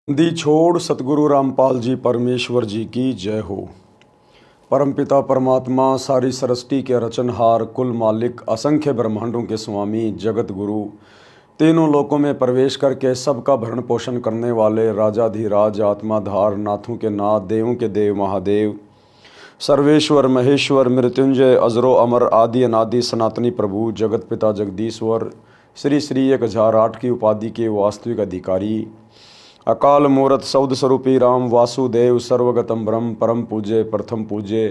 दी छोड़ सतगुरु रामपाल जी परमेश्वर जी की जय हो। परमपिता परमात्मा सारी सृष्टि के रचनहार, कुल मालिक, असंख्य ब्रह्मांडों के स्वामी, जगत गुरु, तीनों लोकों में प्रवेश करके सबका भरण पोषण करने वाले राजाधिराज, आत्माधार, नाथों के नाथ, देवों के देव महादेव, सर्वेश्वर महेश्वर, मृत्युंजय, अजरो अमर, आदि अनादि सनातनी प्रभु, जगत पिता जगदीश्वर, श्री श्री 1008 की उपाधि के वास्तविक अधिकारी, अकाल मूर्त सौद स्वरूपी राम वासुदेव, सर्वगतम ब्रह्म, परम पूज्य, प्रथम पूज्य,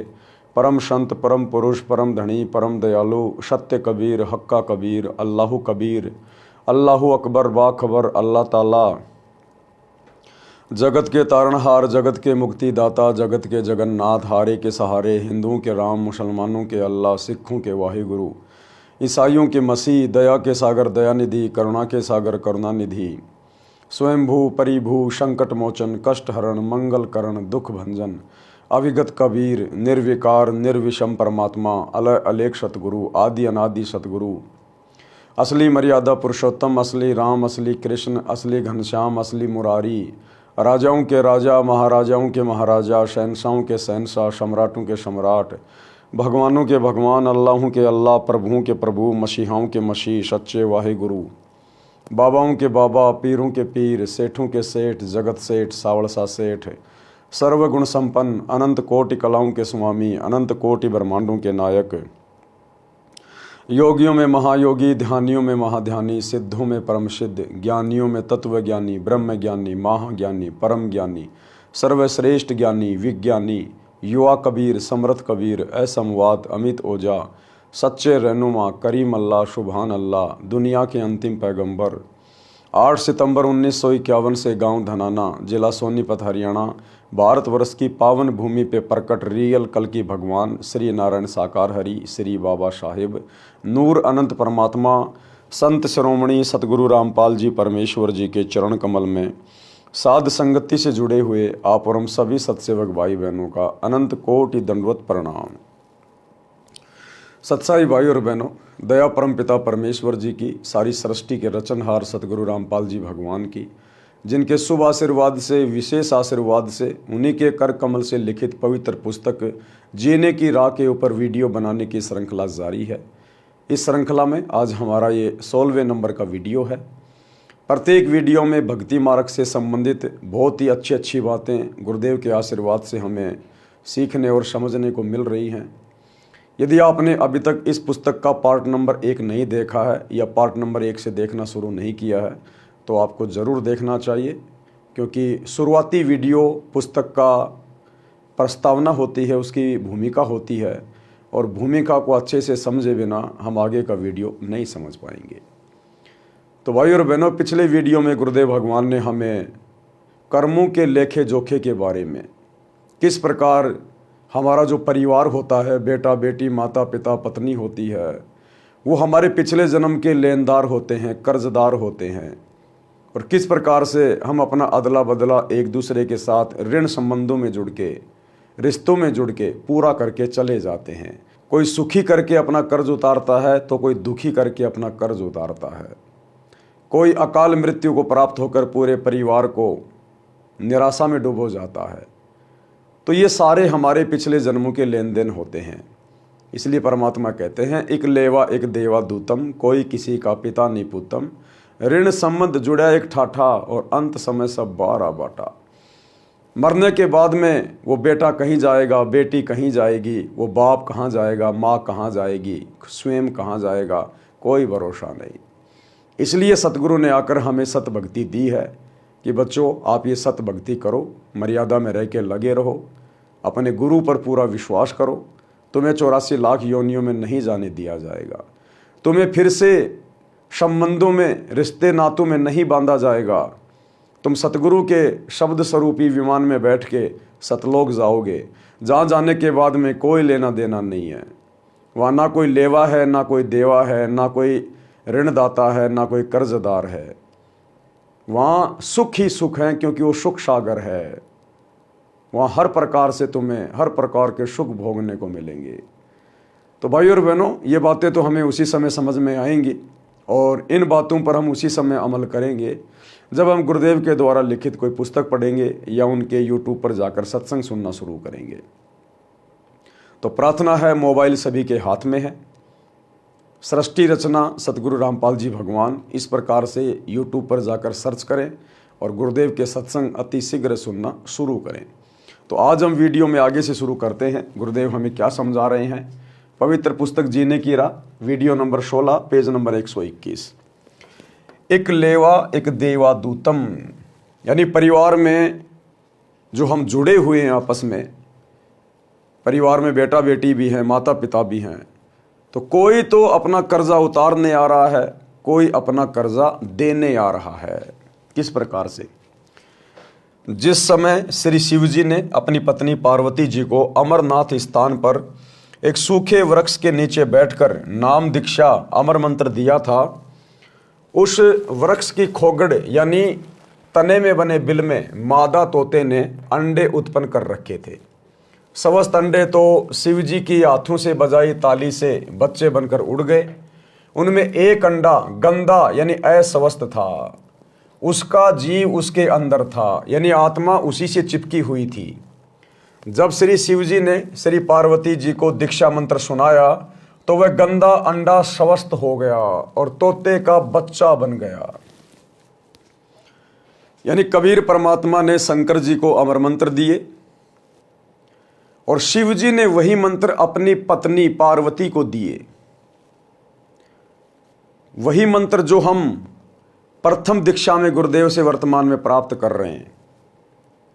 परम संत, परम पुरुष, परम धनी, परम दयालु, सत्य कबीर, हक्का कबीर, अल्लाहु कबीर, अल्लाहु अकबर, बाखबर, अल्लाह ताला, जगत के तारणहार, जगत के मुक्तिदाता, जगत के जगन्नाथ, हारे के सहारे, हिंदुओं के राम, मुसलमानों के अल्लाह, सिखों के वाहिगुरु, ईसाइयों के मसीह, दया के सागर दयानिधि, करुणा के सागर करुणानिधि, स्वयंभू परिभू, संकट मोचन, कष्ट हरण, मंगल करण, दुख भंजन, अविगत कबीर, निर्विकार निर्विषम परमात्मा, अलय अलेख सतगुरु, आदि अनादि सतगुरु, असली मर्यादा पुरुषोत्तम, असली राम, असली कृष्ण, असली घनश्याम, असली मुरारी, राजाओं के राजा, महाराजाओं के महाराजा, शहनशाहों के शहनशाह, सम्राटों के सम्राट, भगवानों के भगवान, अल्लाहों के अल्लाह, प्रभुओं के प्रभु, मसीहाओं के मसीह, सच्चे वाहे गुरु, बाबाओं के बाबा, पीरों के पीर, सेठों के सेठ, जगत सेठ, सावड़सा सेठ, सर्वगुण संपन्न, अनंत कोटि कलाओं के स्वामी, अनंत कोटि ब्रह्मांडों के नायक, योगियों में महायोगी, ध्यानियों में महाध्यानी, सिद्धों में परम सिद्ध, ज्ञानियों में तत्व ज्ञानी, ब्रह्म ज्ञानी, महाज्ञानी, परम ज्ञानी, सर्वश्रेष्ठ ज्ञानी, विज्ञानी, युवा कबीर, समर्थ कबीर, असंवाद, अमित ओझा, सच्चे रहनुमा, करीम अल्लाह, सुभान अल्लाह, दुनिया के अंतिम पैगंबर, 8 सितंबर 1951 से गांव धनाना, जिला सोनीपत, हरियाणा, भारतवर्ष की पावन भूमि पे प्रकट रियल कल की भगवान श्री नारायण साकार हरि, श्री बाबा साहिब, नूर अनंत परमात्मा, संत शिरोमणि सतगुरु रामपाल जी परमेश्वर जी के चरण कमल में साध संगति से जुड़े हुए आप और हम सभी सत्सेवक भाई बहनों का अनंत कोटि दंडवत प्रणाम। सत्साई भाई और बहनों, दया परम पिता परमेश्वर जी की, सारी सृष्टि के रचनहार सतगुरु रामपाल जी भगवान की, जिनके शुभ आशीर्वाद से, विशेष आशीर्वाद से, उन्हीं के कर कमल से लिखित पवित्र पुस्तक जीने की राह के ऊपर वीडियो बनाने की श्रृंखला जारी है। इस श्रृंखला में आज हमारा ये 16वें नंबर का वीडियो है। प्रत्येक वीडियो में भक्ति मार्ग से संबंधित बहुत ही अच्छी बातें गुरुदेव के आशीर्वाद से हमें सीखने और समझने को मिल रही हैं। यदि आपने अभी तक इस पुस्तक का पार्ट नंबर 1 नहीं देखा है या पार्ट नंबर 1 से देखना शुरू नहीं किया है तो आपको ज़रूर देखना चाहिए, क्योंकि शुरुआती वीडियो पुस्तक का प्रस्तावना होती है, उसकी भूमिका होती है, और भूमिका को अच्छे से समझे बिना हम आगे का वीडियो नहीं समझ पाएंगे। तो भाई और बहनों, पिछले वीडियो में गुरुदेव भगवान ने हमें कर्मों के लेखे जोखे के बारे में, किस प्रकार हमारा जो परिवार होता है, बेटा बेटी, माता पिता, पत्नी होती है, वो हमारे पिछले जन्म के लेनदार होते हैं, कर्जदार होते हैं, और किस प्रकार से हम अपना अदला बदला एक दूसरे के साथ ऋण संबंधों में जुड़ के, रिश्तों में जुड़ के पूरा करके चले जाते हैं। कोई सुखी करके अपना कर्ज उतारता है तो कोई दुखी करके अपना कर्ज उतारता है। कोई अकाल मृत्यु को प्राप्त होकर पूरे परिवार को निराशा में डूबो जाता है। तो ये सारे हमारे पिछले जन्मों के लेन देन होते हैं। इसलिए परमात्मा कहते हैं, एक लेवा एक देवा दूतम, कोई किसी का पिता नहीं पूतम, ऋण संबंध जुड़ा एक ठाठा, और अंत समय सब बारा बाटा। मरने के बाद में वो बेटा कहीं जाएगा, बेटी कहीं जाएगी, वो बाप कहाँ जाएगा, माँ कहाँ जाएगी, स्वयं कहाँ जाएगा, कोई भरोसा नहीं। इसलिए सतगुरु ने आकर हमें सत भक्ति दी है कि बच्चों, आप ये सत भक्ति करो, मर्यादा में रह के लगे रहो, अपने गुरु पर पूरा विश्वास करो, तुम्हें 84 लाख योनियों में नहीं जाने दिया जाएगा, तुम्हें फिर से संबंधों में, रिश्ते नातों में नहीं बांधा जाएगा। तुम सतगुरु के शब्द स्वरूपी विमान में बैठ के सतलोक जाओगे, जहाँ जाने के बाद में कोई लेना देना नहीं है। वहाँ ना कोई लेवा है, ना कोई देवा है, ना कोई ऋणदाता है, ना कोई कर्जदार है। वहाँ सुख ही सुख है, क्योंकि वो सुख सागर है। वहाँ हर प्रकार से तुम्हें हर प्रकार के सुख भोगने को मिलेंगे। तो भाई और बहनों, ये बातें तो हमें उसी समय समझ में आएंगी और इन बातों पर हम उसी समय अमल करेंगे जब हम गुरुदेव के द्वारा लिखित कोई पुस्तक पढ़ेंगे या उनके यूट्यूब पर जाकर सत्संग सुनना शुरू करेंगे। तो प्रार्थना है, मोबाइल सभी के हाथ में है, सृष्टि रचना सतगुरु रामपाल जी भगवान, इस प्रकार से यूट्यूब पर जाकर सर्च करें और गुरुदेव के सत्संग अति शीघ्र सुनना शुरू करें। तो आज हम वीडियो में आगे से शुरू करते हैं। गुरुदेव हमें क्या समझा रहे हैं। पवित्र पुस्तक जीने की राह, वीडियो नंबर 16, पेज नंबर 121। एक लेवा एक देवा दूतम, यानी परिवार में जो हम जुड़े हुए हैं आपस में, परिवार में बेटा बेटी भी हैं, माता पिता भी हैं, तो कोई तो अपना कर्जा उतारने आ रहा है, कोई अपना कर्जा देने आ रहा है। किस प्रकार से? जिस समय श्री शिव जी ने अपनी पत्नी पार्वती जी को अमरनाथ स्थान पर एक सूखे वृक्ष के नीचे बैठकर नाम दीक्षा अमर मंत्र दिया था, उस वृक्ष की खोगड़ यानी तने में बने बिल में मादा तोते ने अंडे उत्पन्न कर रखे थे। समस्त अंडे तो शिव जी की हाथों से बजाई ताली से बच्चे बनकर उड़ गए। उनमें एक अंडा गंदा यानी अस्वस्थ था, उसका जीव उसके अंदर था, यानी आत्मा उसी से चिपकी हुई थी। जब श्री शिव जी ने श्री पार्वती जी को दीक्षा मंत्र सुनाया तो वह गंदा अंडा स्वस्थ हो गया और तोते का बच्चा बन गया। यानी कबीर परमात्मा ने शंकर जी को अमर मंत्र दिए और शिव जी ने वही मंत्र अपनी पत्नी पार्वती को दिए। वही मंत्र जो हम प्रथम दीक्षा में गुरुदेव से वर्तमान में प्राप्त कर रहे हैं।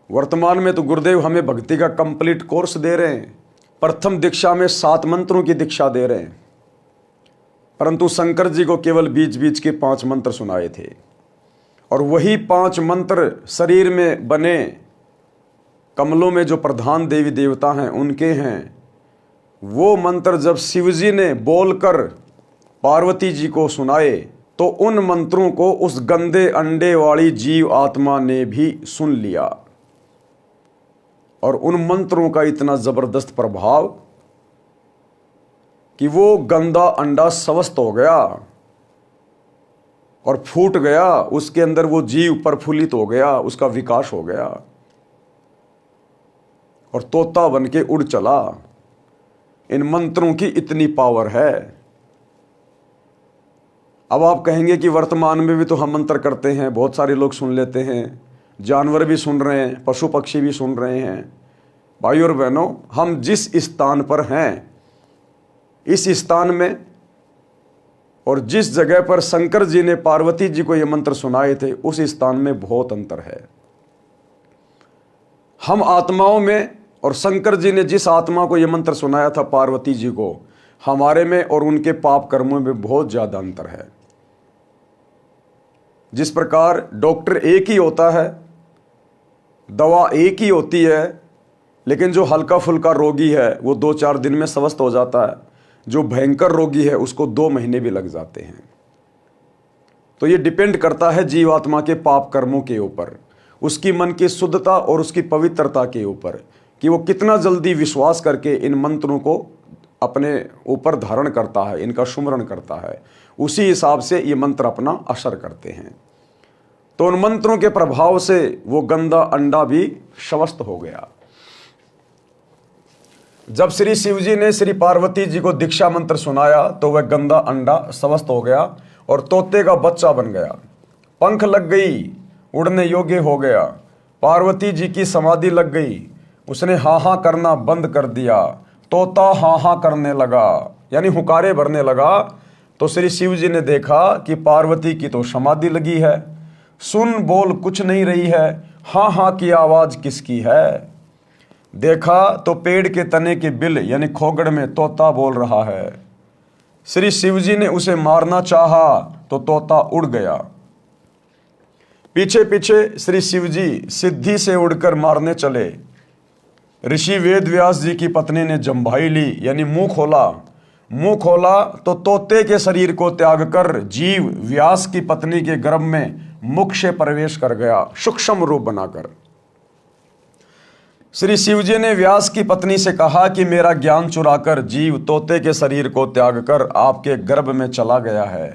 वर्तमान में तो गुरुदेव हमें भक्ति का कंप्लीट कोर्स दे रहे हैं। प्रथम दीक्षा में 7 मंत्रों की दीक्षा दे रहे हैं, परंतु शंकर जी को केवल बीच बीच के 5 मंत्र सुनाए थे। और वही 5 मंत्र शरीर में बने कमलों में जो प्रधान देवी देवता हैं उनके हैं। वो मंत्र जब शिव जी ने बोलकर पार्वती जी को सुनाए तो उन मंत्रों को उस गंदे अंडे वाली जीव आत्मा ने भी सुन लिया और उन मंत्रों का इतना जबरदस्त प्रभाव कि वो गंदा अंडा स्वस्थ हो गया और फूट गया। उसके अंदर वो जीव प्रफुल्लित हो गया, उसका विकास हो गया और तोता बन के उड़ चला। इन मंत्रों की इतनी पावर है। अब आप कहेंगे कि वर्तमान में भी तो हम मंत्र करते हैं, बहुत सारे लोग सुन लेते हैं, जानवर भी सुन रहे हैं, पशु पक्षी भी सुन रहे हैं। भाई और बहनों, हम जिस स्थान पर हैं, इस स्थान में और जिस जगह पर शंकर जी ने पार्वती जी को ये मंत्र सुनाए थे, उस स्थान में बहुत अंतर है। हम आत्माओं में और शंकर जी ने जिस आत्मा को ये मंत्र सुनाया था पार्वती जी को, हमारे में और उनके पाप कर्मों में बहुत ज़्यादा अंतर है। जिस प्रकार डॉक्टर एक ही होता है, दवा एक ही होती है, लेकिन जो हल्का फुल्का रोगी है वो 2-4 दिन में स्वस्थ हो जाता है, जो भयंकर रोगी है उसको 2 महीने भी लग जाते हैं। तो ये डिपेंड करता है जीवात्मा के पाप कर्मों के ऊपर, उसकी मन की शुद्धता और उसकी पवित्रता के ऊपर, कि वो कितना जल्दी विश्वास करके इन मंत्रों को अपने ऊपर धारण करता है, इनका सुमरण करता है। उसी हिसाब से ये मंत्र अपना असर करते हैं। तो उन मंत्रों के प्रभाव से वो गंदा अंडा भी स्वस्थ हो गया। जब श्री शिव जी ने श्री पार्वती जी को दीक्षा मंत्र सुनाया तो वह गंदा अंडा स्वस्थ हो गया और तोते का बच्चा बन गया। पंख लग गई, उड़ने योग्य हो गया। पार्वती जी की समाधि लग गई, उसने हाँ हाँ करना बंद कर दिया, तोता हाँ हाँ करने लगा, यानी हुकारे भरने लगा। तो श्री शिव जी ने देखा कि पार्वती की तो समाधि लगी है, सुन बोल कुछ नहीं रही है, हाँ हाँ की आवाज़ किसकी है। देखा तो पेड़ के तने के बिल यानी खोगड़ में तोता बोल रहा है। श्री शिव जी ने उसे मारना चाहा तो तोता उड़ गया। पीछे पीछे श्री शिव जी सिद्धि से उड़कर मारने चले। ऋषि वेद व्यास जी की पत्नी ने जम्भाई ली यानी मुंह खोला। मुंह खोला तो तोते के शरीर को त्याग कर जीव व्यास की पत्नी के गर्भ में मुख से प्रवेश कर गया, सूक्ष्म रूप बनाकर। श्री शिव जी ने व्यास की पत्नी से कहा कि मेरा ज्ञान चुराकर जीव तोते के शरीर को त्याग कर आपके गर्भ में चला गया है।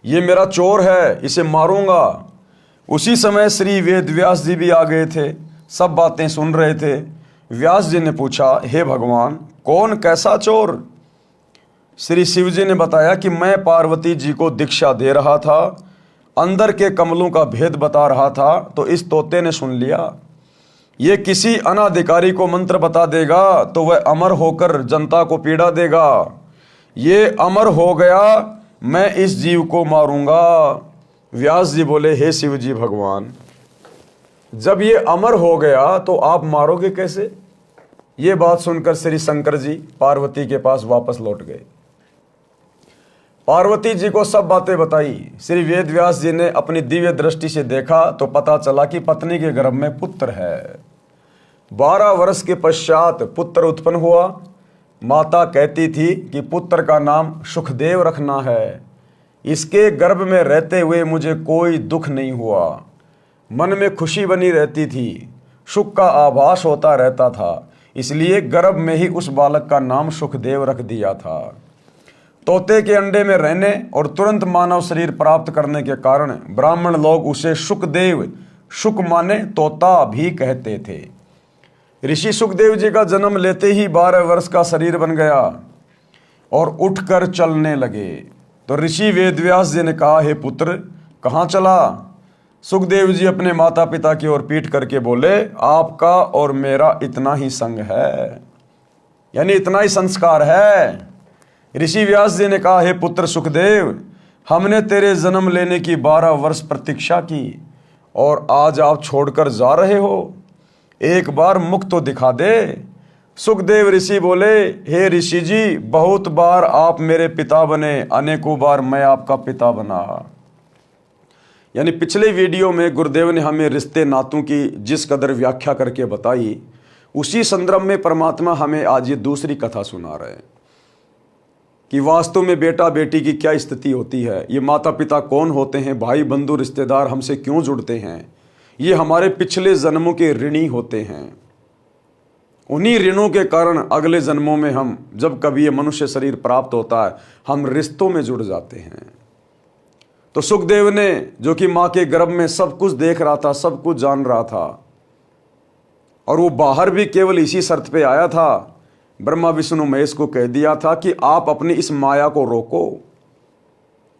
ये मेरा चोर है, इसे मारूंगा। उसी समय श्री वेद व्यास जी भी आ गए थे, सब बातें सुन रहे थे। व्यास जी ने पूछा, हे भगवान, कौन कैसा चोर? श्री शिव जी ने बताया कि मैं पार्वती जी को दीक्षा दे रहा था, अंदर के कमलों का भेद बता रहा था, तो इस तोते ने सुन लिया। ये किसी अनाधिकारी को मंत्र बता देगा तो वह अमर होकर जनता को पीड़ा देगा। ये अमर हो गया, मैं इस जीव को मारूंगा। व्यास जी बोले, हे शिव जी भगवान, जब ये अमर हो गया तो आप मारोगे कैसे? ये बात सुनकर श्री शंकर जी पार्वती के पास वापस लौट गए। पार्वती जी को सब बातें बताई। श्री वेद व्यास जी ने अपनी दिव्य दृष्टि से देखा तो पता चला कि पत्नी के गर्भ में पुत्र है। 12 वर्ष के पश्चात पुत्र उत्पन्न हुआ। माता कहती थी कि पुत्र का नाम सुखदेव रखना है। इसके गर्भ में रहते हुए मुझे कोई दुख नहीं हुआ, मन में खुशी बनी रहती थी, सुख का आभास होता रहता था, इसलिए गर्भ में ही उस बालक का नाम सुखदेव रख दिया था। तोते के अंडे में रहने और तुरंत मानव शरीर प्राप्त करने के कारण ब्राह्मण लोग उसे सुखदेव, सुख माने तोता भी कहते थे। ऋषि सुखदेव जी का जन्म लेते ही 12 वर्ष का शरीर बन गया और उठकर चलने लगे। तो ऋषि वेदव्यास जी ने कहा, हे पुत्र, कहाँ चला? सुखदेव जी अपने माता पिता की ओर पीट करके बोले, आपका और मेरा इतना ही संग है, यानी इतना ही संस्कार है। ऋषि व्यास जी ने कहा, हे पुत्र सुखदेव, हमने तेरे जन्म लेने की 12 वर्ष प्रतीक्षा की और आज आप छोड़कर जा रहे हो। एक बार मुख तो दिखा दे। सुखदेव ऋषि बोले, हे ऋषि जी, बहुत बार आप मेरे पिता बने, अनेकों बार मैं आपका पिता बना। यानी पिछले वीडियो में गुरुदेव ने हमें रिश्ते नातों की जिस कदर व्याख्या करके बताई, उसी संदर्भ में परमात्मा हमें आज ये दूसरी कथा सुना रहे हैं कि वास्तव में बेटा बेटी की क्या स्थिति होती है, ये माता पिता कौन होते हैं, भाई बंधु रिश्तेदार हमसे क्यों जुड़ते हैं, ये हमारे पिछले जन्मों के ऋणी होते हैं। उन्हीं ऋणों के कारण अगले जन्मों में हम, जब कभी ये मनुष्य शरीर प्राप्त होता है, हम रिश्तों में जुड़ जाते हैं। तो सुखदेव ने, जो कि मां के गर्भ में सब कुछ देख रहा था, सब कुछ जान रहा था, और वो बाहर भी केवल इसी शर्त पे आया था, ब्रह्मा विष्णु महेश को कह दिया था कि आप अपनी इस माया को रोको,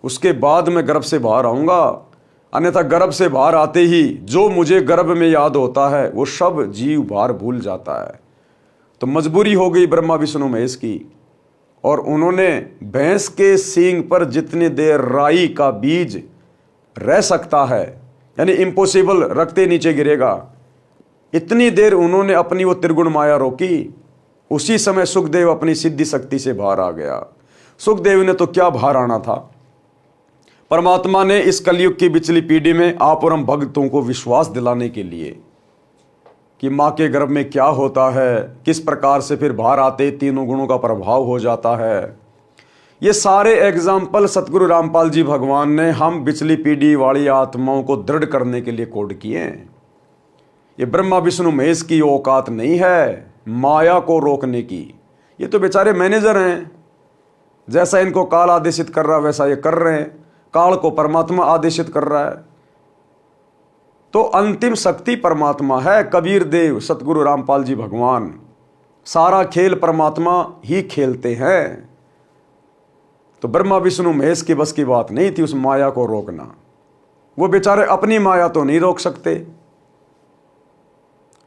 उसके बाद मैं गर्भ से बाहर आऊंगा, अन्यथा गर्भ से बाहर आते ही जो मुझे गर्भ में याद होता है वो सब जीव बाहर भूल जाता है। तो मजबूरी हो गई ब्रह्मा विष्णु महेश की, और उन्होंने भैंस के सींग पर जितनी देर राई का बीज रह सकता है, यानी इम्पॉसिबल, रखते नीचे गिरेगा, इतनी देर उन्होंने अपनी वो त्रिगुण माया रोकी। उसी समय सुखदेव अपनी सिद्धि शक्ति से बाहर आ गया। सुखदेव ने तो क्या बाहर आना था, परमात्मा ने इस कलयुग की पिछली पीढ़ी में आप और हम भक्तों को विश्वास दिलाने के लिए कि माँ के गर्भ में क्या होता है, किस प्रकार से फिर बाहर आते तीनों गुणों का प्रभाव हो जाता है, ये सारे एग्जाम्पल सतगुरु रामपाल जी भगवान ने हम पिछली पीढ़ी वाली आत्माओं को दृढ़ करने के लिए कोड किए हैं। ये ब्रह्मा विष्णु महेश की औकात नहीं है माया को रोकने की। ये तो बेचारे मैनेजर हैं, जैसा इनको काल आदेशित कर रहा है वैसा ये कर रहे हैं, काल को परमात्मा आदेशित कर रहा है। तो अंतिम शक्ति परमात्मा है, कबीर देव सतगुरु रामपाल जी भगवान, सारा खेल परमात्मा ही खेलते हैं। तो ब्रह्मा विष्णु महेश की बस की बात नहीं थी उस माया को रोकना। वो बेचारे अपनी माया तो नहीं रोक सकते।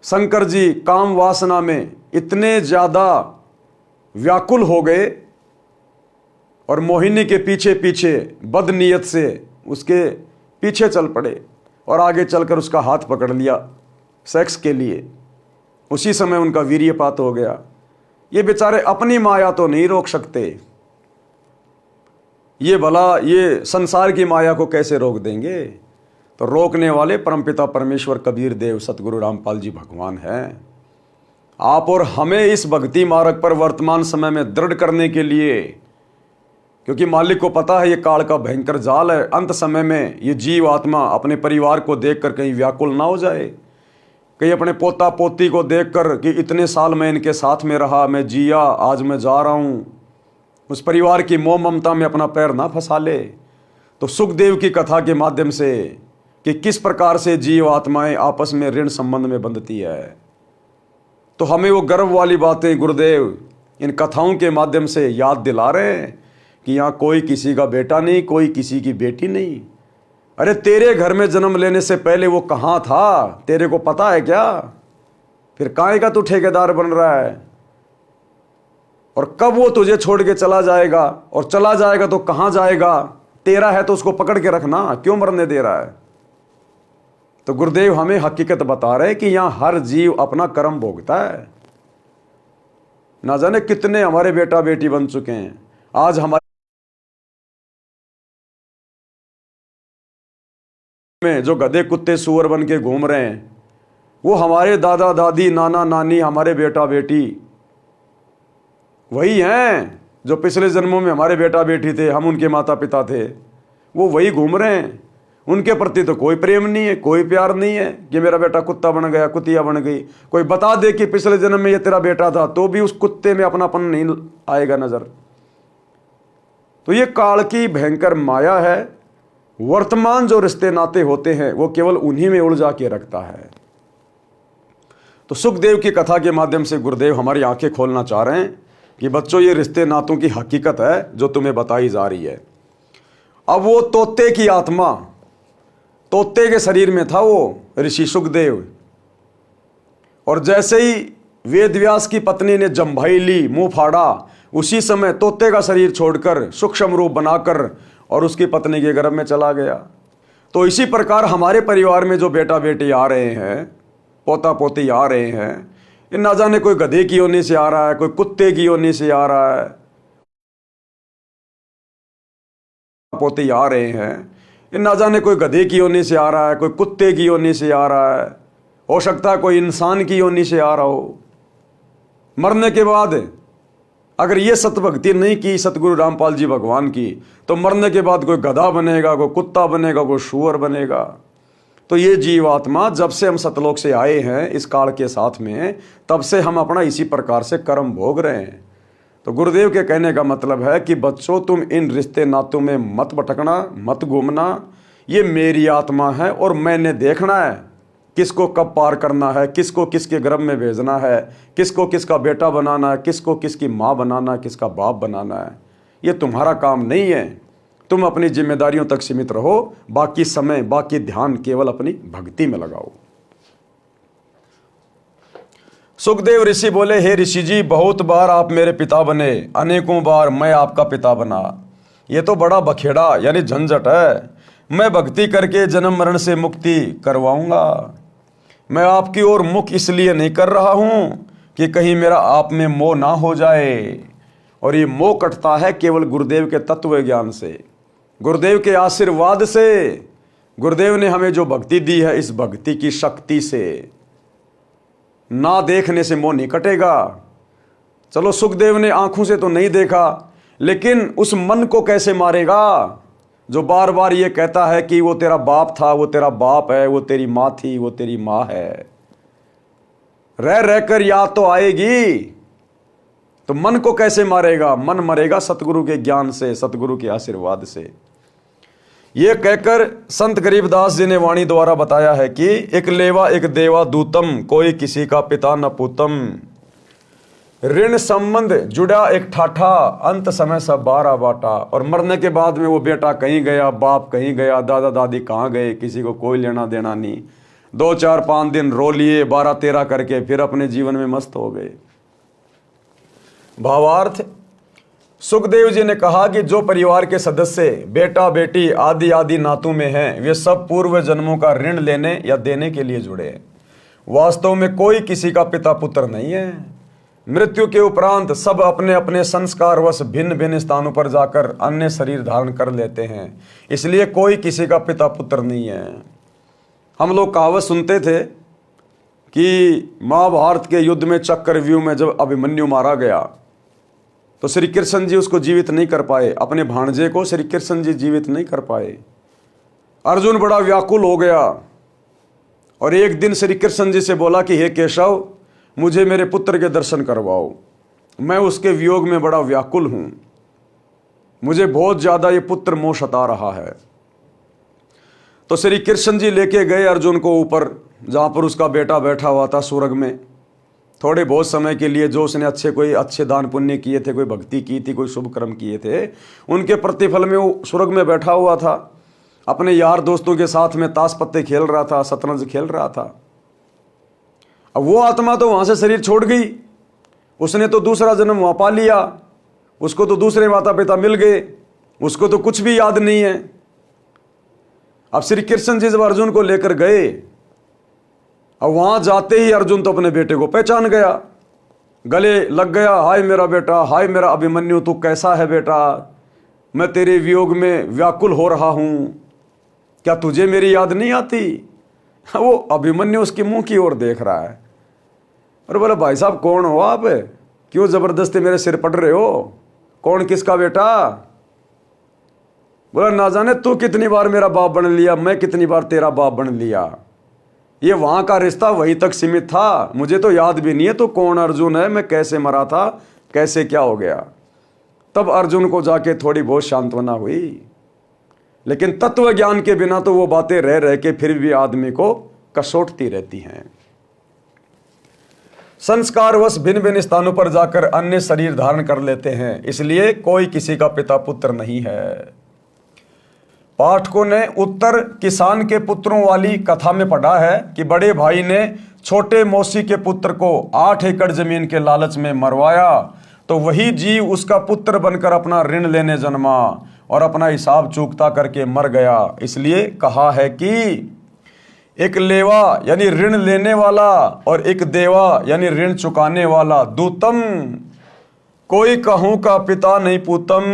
शंकर जी काम वासना में इतने ज्यादा व्याकुल हो गए और मोहिनी के पीछे पीछे बदनीयत से उसके पीछे चल पड़े और आगे चलकर उसका हाथ पकड़ लिया सेक्स के लिए। उसी समय उनका वीर्यपात हो गया। ये बेचारे अपनी माया तो नहीं रोक सकते, ये भला ये संसार की माया को कैसे रोक देंगे। तो रोकने वाले परमपिता परमेश्वर कबीर देव सतगुरु रामपाल जी भगवान हैं। आप और हमें इस भक्ति मार्ग पर वर्तमान समय में दृढ़ करने के लिए, क्योंकि मालिक को पता है ये काल का भयंकर जाल है, अंत समय में ये जीव आत्मा अपने परिवार को देखकर कहीं व्याकुल ना हो जाए, कहीं अपने पोता पोती को देखकर कि इतने साल मैं इनके साथ में रहा, मैं जिया, आज मैं जा रहा हूँ, उस परिवार की मोह ममता में अपना पैर ना फंसा ले। तो सुखदेव की कथा के माध्यम से कि किस प्रकार से जीव आत्माएं आपस में ऋण संबंध में बंधती है, तो हमें वो गर्व वाली बातें गुरुदेव इन कथाओं के माध्यम से याद दिला रहे हैं कि यहाँ कोई किसी का बेटा नहीं, कोई किसी की बेटी नहीं। अरे तेरे घर में जन्म लेने से पहले वो कहाँ था, तेरे को पता है क्या? फिर काहे का तू ठेकेदार बन रहा है? और कब वो तुझे छोड़ के चला जाएगा, और चला जाएगा तो कहाँ जाएगा? तेरा है तो उसको पकड़ के रखना, क्यों मरने दे रहा है? तो गुरुदेव हमें हकीकत बता रहे हैं कि यहां हर जीव अपना कर्म भोगता है। ना जाने कितने हमारे बेटा बेटी बन चुके हैं, आज हमारे में जो गधे कुत्ते सुअर बन के घूम रहे हैं, वो हमारे दादा दादी नाना नानी हमारे बेटा बेटी वही हैं जो पिछले जन्मों में हमारे बेटा बेटी थे, हम उनके माता पिता थे, वो वही घूम रहे हैं। उनके प्रति तो कोई प्रेम नहीं है, कोई प्यार नहीं है कि मेरा बेटा कुत्ता बन गया, कुतिया बन गई। कोई बता दे कि पिछले जन्म में ये तेरा बेटा था, तो भी उस कुत्ते में अपनापन नहीं आएगा नजर। तो ये काल की भयंकर माया है। वर्तमान जो रिश्ते नाते होते हैं वो केवल उन्हीं में उलझा के रखता है। तो सुखदेव की कथा के माध्यम से गुरुदेव हमारी आंखें खोलना चाह रहे हैं कि बच्चों, ये रिश्ते नातों की हकीकत है जो तुम्हें बताई जा रही है। अब वो तोते की आत्मा, तोते के शरीर में था वो ऋषि सुखदेव, और जैसे ही वेदव्यास की पत्नी ने जम्भाई ली, मुंह फाड़ा, उसी समय तोते का शरीर छोड़कर सूक्ष्म रूप बनाकर और उसकी पत्नी के गर्भ में चला गया। तो इसी प्रकार हमारे परिवार में जो बेटा बेटी आ रहे हैं, पोता पोती आ रहे हैं, ये ना जाने कोई गधे की योनि से आ रहा है, कोई कुत्ते की योनि से आ रहा है, पोते आ रहे हैं, ये ना जाने कोई गधे की योनि से आ रहा है, कोई कुत्ते की योनि से आ रहा है, हो सकता है कोई इंसान की योनि से आ रहा हो। मरने के बाद अगर ये सतभक्ति नहीं की सतगुरु रामपाल जी भगवान की, तो मरने के बाद कोई गधा बनेगा, कोई कुत्ता बनेगा, कोई शुअर बनेगा। तो ये जीवात्मा जब से हम सतलोक से आए हैं इस काल के साथ में, तब से हम अपना इसी प्रकार से कर्म भोग रहे हैं। तो गुरुदेव के कहने का मतलब है कि बच्चों, तुम इन रिश्ते नातों में मत भटकना, मत घूमना। ये मेरी आत्मा है और मैंने देखना है किसको कब पार करना है, किसको किसके गर्भ में भेजना है, किसको किसका बेटा बनाना है, किसको किसकी माँ बनाना है, किसका बाप बनाना है। ये तुम्हारा काम नहीं है। तुम अपनी जिम्मेदारियों तक सीमित रहो, बाकी समय, बाकी ध्यान केवल अपनी भक्ति में लगाओ। सुखदेव ऋषि बोले, हे ऋषि जी, बहुत बार आप मेरे पिता बने, अनेकों बार मैं आपका पिता बना। ये तो बड़ा बखेड़ा यानी झंझट है। मैं भक्ति करके जन्म मरण से मुक्ति करवाऊंगा। मैं आपकी ओर मुख इसलिए नहीं कर रहा हूं कि कहीं मेरा आप में मोह ना हो जाए। और ये मोह कटता है केवल गुरुदेव के तत्व ज्ञान से, गुरुदेव के आशीर्वाद से। गुरुदेव ने हमें जो भक्ति दी है, इस भक्ति की शक्ति से ना देखने से मोह नहीं कटेगा। चलो, सुखदेव ने आंखों से तो नहीं देखा, लेकिन उस मन को कैसे मारेगा जो बार बार ये कहता है कि वो तेरा बाप था, वो तेरा बाप है, वो तेरी माँ थी, वो तेरी माँ है। रह रहकर याद तो आएगी, तो मन को कैसे मारेगा? मन मरेगा सतगुरु के ज्ञान से, सतगुरु के आशीर्वाद से। ये कहकर संत गरीबदास जी ने वाणी द्वारा बताया है कि एक लेवा एक देवा दूतम, कोई किसी का पिता न पूतम। ऋण संबंध जुड़ा एक ठाठा, अंत समय सब बारा बाटा। और मरने के बाद में वो बेटा कहीं गया, बाप कहीं गया, दादा दादी कहाँ गए, किसी को कोई लेना देना नहीं। 2 4 5 दिन रो लिए, 12 13 करके फिर अपने जीवन में मस्त हो गए। भावार्थ, सुखदेव जी ने कहा कि जो परिवार के सदस्य बेटा बेटी आदि आदि नातों में हैं, वे सब पूर्व जन्मों का ऋण लेने या देने के लिए जुड़े हैं। वास्तव में कोई किसी का पिता पुत्र नहीं है। मृत्यु के उपरांत सब अपने अपने संस्कारवश भिन्न भिन्न स्थानों पर जाकर अन्य शरीर धारण कर लेते हैं। इसलिए कोई किसी का पिता पुत्र नहीं है। हम लोग कहावत सुनते थे कि महाभारत के युद्ध में चक्रव्यूह में जब अभिमन्यु मारा गया, तो श्री कृष्ण जी उसको जीवित नहीं कर पाए। अपने भाणजे को श्री कृष्ण जी जीवित नहीं कर पाए। अर्जुन बड़ा व्याकुल हो गया और एक दिन श्री कृष्ण जी से बोला कि हे केशव, मुझे मेरे पुत्र के दर्शन करवाओ, मैं उसके वियोग में बड़ा व्याकुल हूं, मुझे बहुत ज्यादा ये पुत्र मोह सता रहा है। तो श्री कृष्ण जी लेके गए अर्जुन को ऊपर, जहाँ पर उसका बेटा बैठा हुआ था स्वर्ग में। थोड़े बहुत समय के लिए जो उसने कोई अच्छे दान पुण्य किए थे, कोई भक्ति की थी, कोई शुभ कर्म किए थे, उनके प्रतिफल में वो स्वर्ग में बैठा हुआ था, अपने यार दोस्तों के साथ में ताश पत्ते खेल रहा था, शतरंज खेल रहा था। अब वो आत्मा तो वहाँ से शरीर छोड़ गई, उसने तो दूसरा जन्म वहाँ पा लिया, उसको तो दूसरे माता पिता मिल गए, उसको तो कुछ भी याद नहीं है। अब श्री कृष्ण जी जब अर्जुन को लेकर गए, अब वहां जाते ही अर्जुन तो अपने बेटे को पहचान गया, गले लग गया, हाय मेरा बेटा, हाय मेरा अभिमन्यु, तू कैसा है बेटा, मैं तेरे वियोग में व्याकुल हो रहा हूं, क्या तुझे मेरी याद नहीं आती? वो अभिमन्यु उसके मुंह की ओर देख रहा है और बोला, भाई साहब कौन हो आप, क्यों जबरदस्ती मेरे सिर पड़ रहे हो, कौन किसका बेटा? बोला, ना जाने तू कितनी बार मेरा बाप बन लिया, मैं कितनी बार तेरा बाप बन लिया, ये वहां का रिश्ता वहीं तक सीमित था, मुझे तो याद भी नहीं है तो कौन अर्जुन है, मैं कैसे मरा था, कैसे क्या हो गया। तब अर्जुन को जाके थोड़ी बहुत सांत्वना हुई, लेकिन तत्व ज्ञान के बिना तो वो बातें रह रह के फिर भी आदमी को कसोटती रहती हैं। संस्कारवश भिन्न भिन्न स्थानों पर जाकर अन्य शरीर धारण कर लेते हैं, इसलिए कोई किसी का पिता पुत्र नहीं है। पाठकों ने उत्तर किसान के पुत्रों वाली कथा में पढ़ा है कि बड़े भाई ने छोटे मौसी के पुत्र को 8 एकड़ जमीन के लालच में मरवाया, तो वही जीव उसका पुत्र बनकर अपना ऋण लेने जन्मा और अपना हिसाब चूकता करके मर गया। इसलिए कहा है कि एक लेवा यानी ऋण लेने वाला और एक देवा यानी ऋण चुकाने वाला, दूतम कोई कहूं का पिता नहीं पूतम।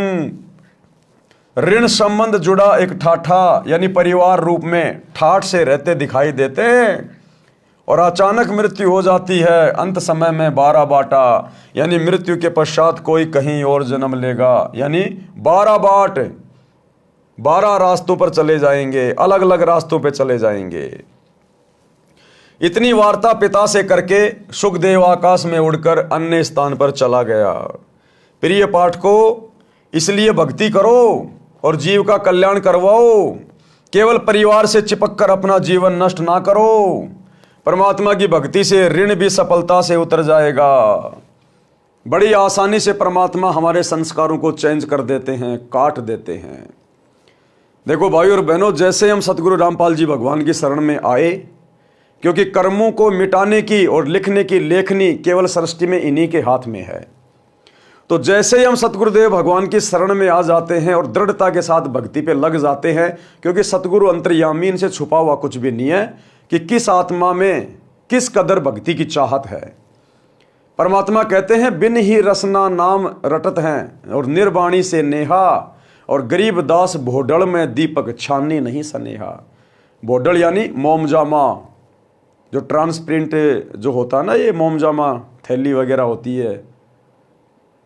ऋण संबंध जुड़ा एक ठाठा यानी परिवार रूप में ठाठ से रहते दिखाई देते हैं और अचानक मृत्यु हो जाती है, अंत समय में 12 बाटा यानी मृत्यु के पश्चात कोई कहीं और जन्म लेगा, यानी 12 बाट, 12 रास्तों पर चले जाएंगे, अलग अलग रास्तों पर चले जाएंगे। इतनी वार्ता पिता से करके सुखदेव आकाश में उड़कर अन्य स्थान पर चला गया। प्रिय पाठकों, इसलिए भक्ति करो और जीव का कल्याण करवाओ, केवल परिवार से चिपक कर अपना जीवन नष्ट ना करो। परमात्मा की भक्ति से ऋण भी सफलता से उतर जाएगा। बड़ी आसानी से परमात्मा हमारे संस्कारों को चेंज कर देते हैं, काट देते हैं। देखो भाई और बहनों, जैसे हम सतगुरु रामपाल जी भगवान की शरण में आए, क्योंकि कर्मों को मिटाने की और लिखने की लेखनी केवल सृष्टि में इन्हीं के हाथ में है, तो जैसे ही हम सतगुरुदेव भगवान की शरण में आ जाते हैं और दृढ़ता के साथ भक्ति पे लग जाते हैं, क्योंकि सतगुरु अंतर्यामी, इनसे छुपा हुआ कुछ भी नहीं है कि किस आत्मा में किस कदर भक्ति की चाहत है। परमात्मा कहते हैं, बिन ही रसना नाम रटत हैं और निर्वाणी से नेहा, और गरीब दास भोडल में दीपक छानी नहीं सनेहा। भोडल यानी मोमजामा, जो ट्रांसपेरेंट जो होता है ना, ये मोमजामा थैली वगैरह होती है,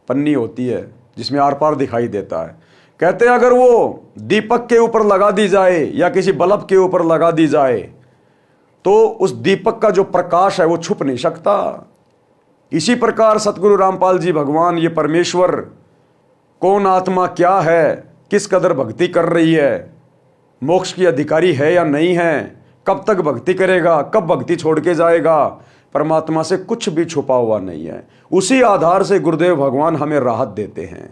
पन्नी होती है जिसमें आर पार दिखाई देता है। कहते हैं अगर वो दीपक के ऊपर लगा दी जाए या किसी बल्ब के ऊपर लगा दी जाए तो उस दीपक का जो प्रकाश है वो छुप नहीं सकता। इसी प्रकार सतगुरु रामपाल जी भगवान, ये परमेश्वर, कौन आत्मा क्या है, किस कदर भक्ति कर रही है, मोक्ष की अधिकारी है या नहीं है, कब तक भक्ति करेगा, कब भक्ति छोड़ के जाएगा, परमात्मा से कुछ भी छुपा हुआ नहीं है। उसी आधार से गुरुदेव भगवान हमें राहत देते हैं।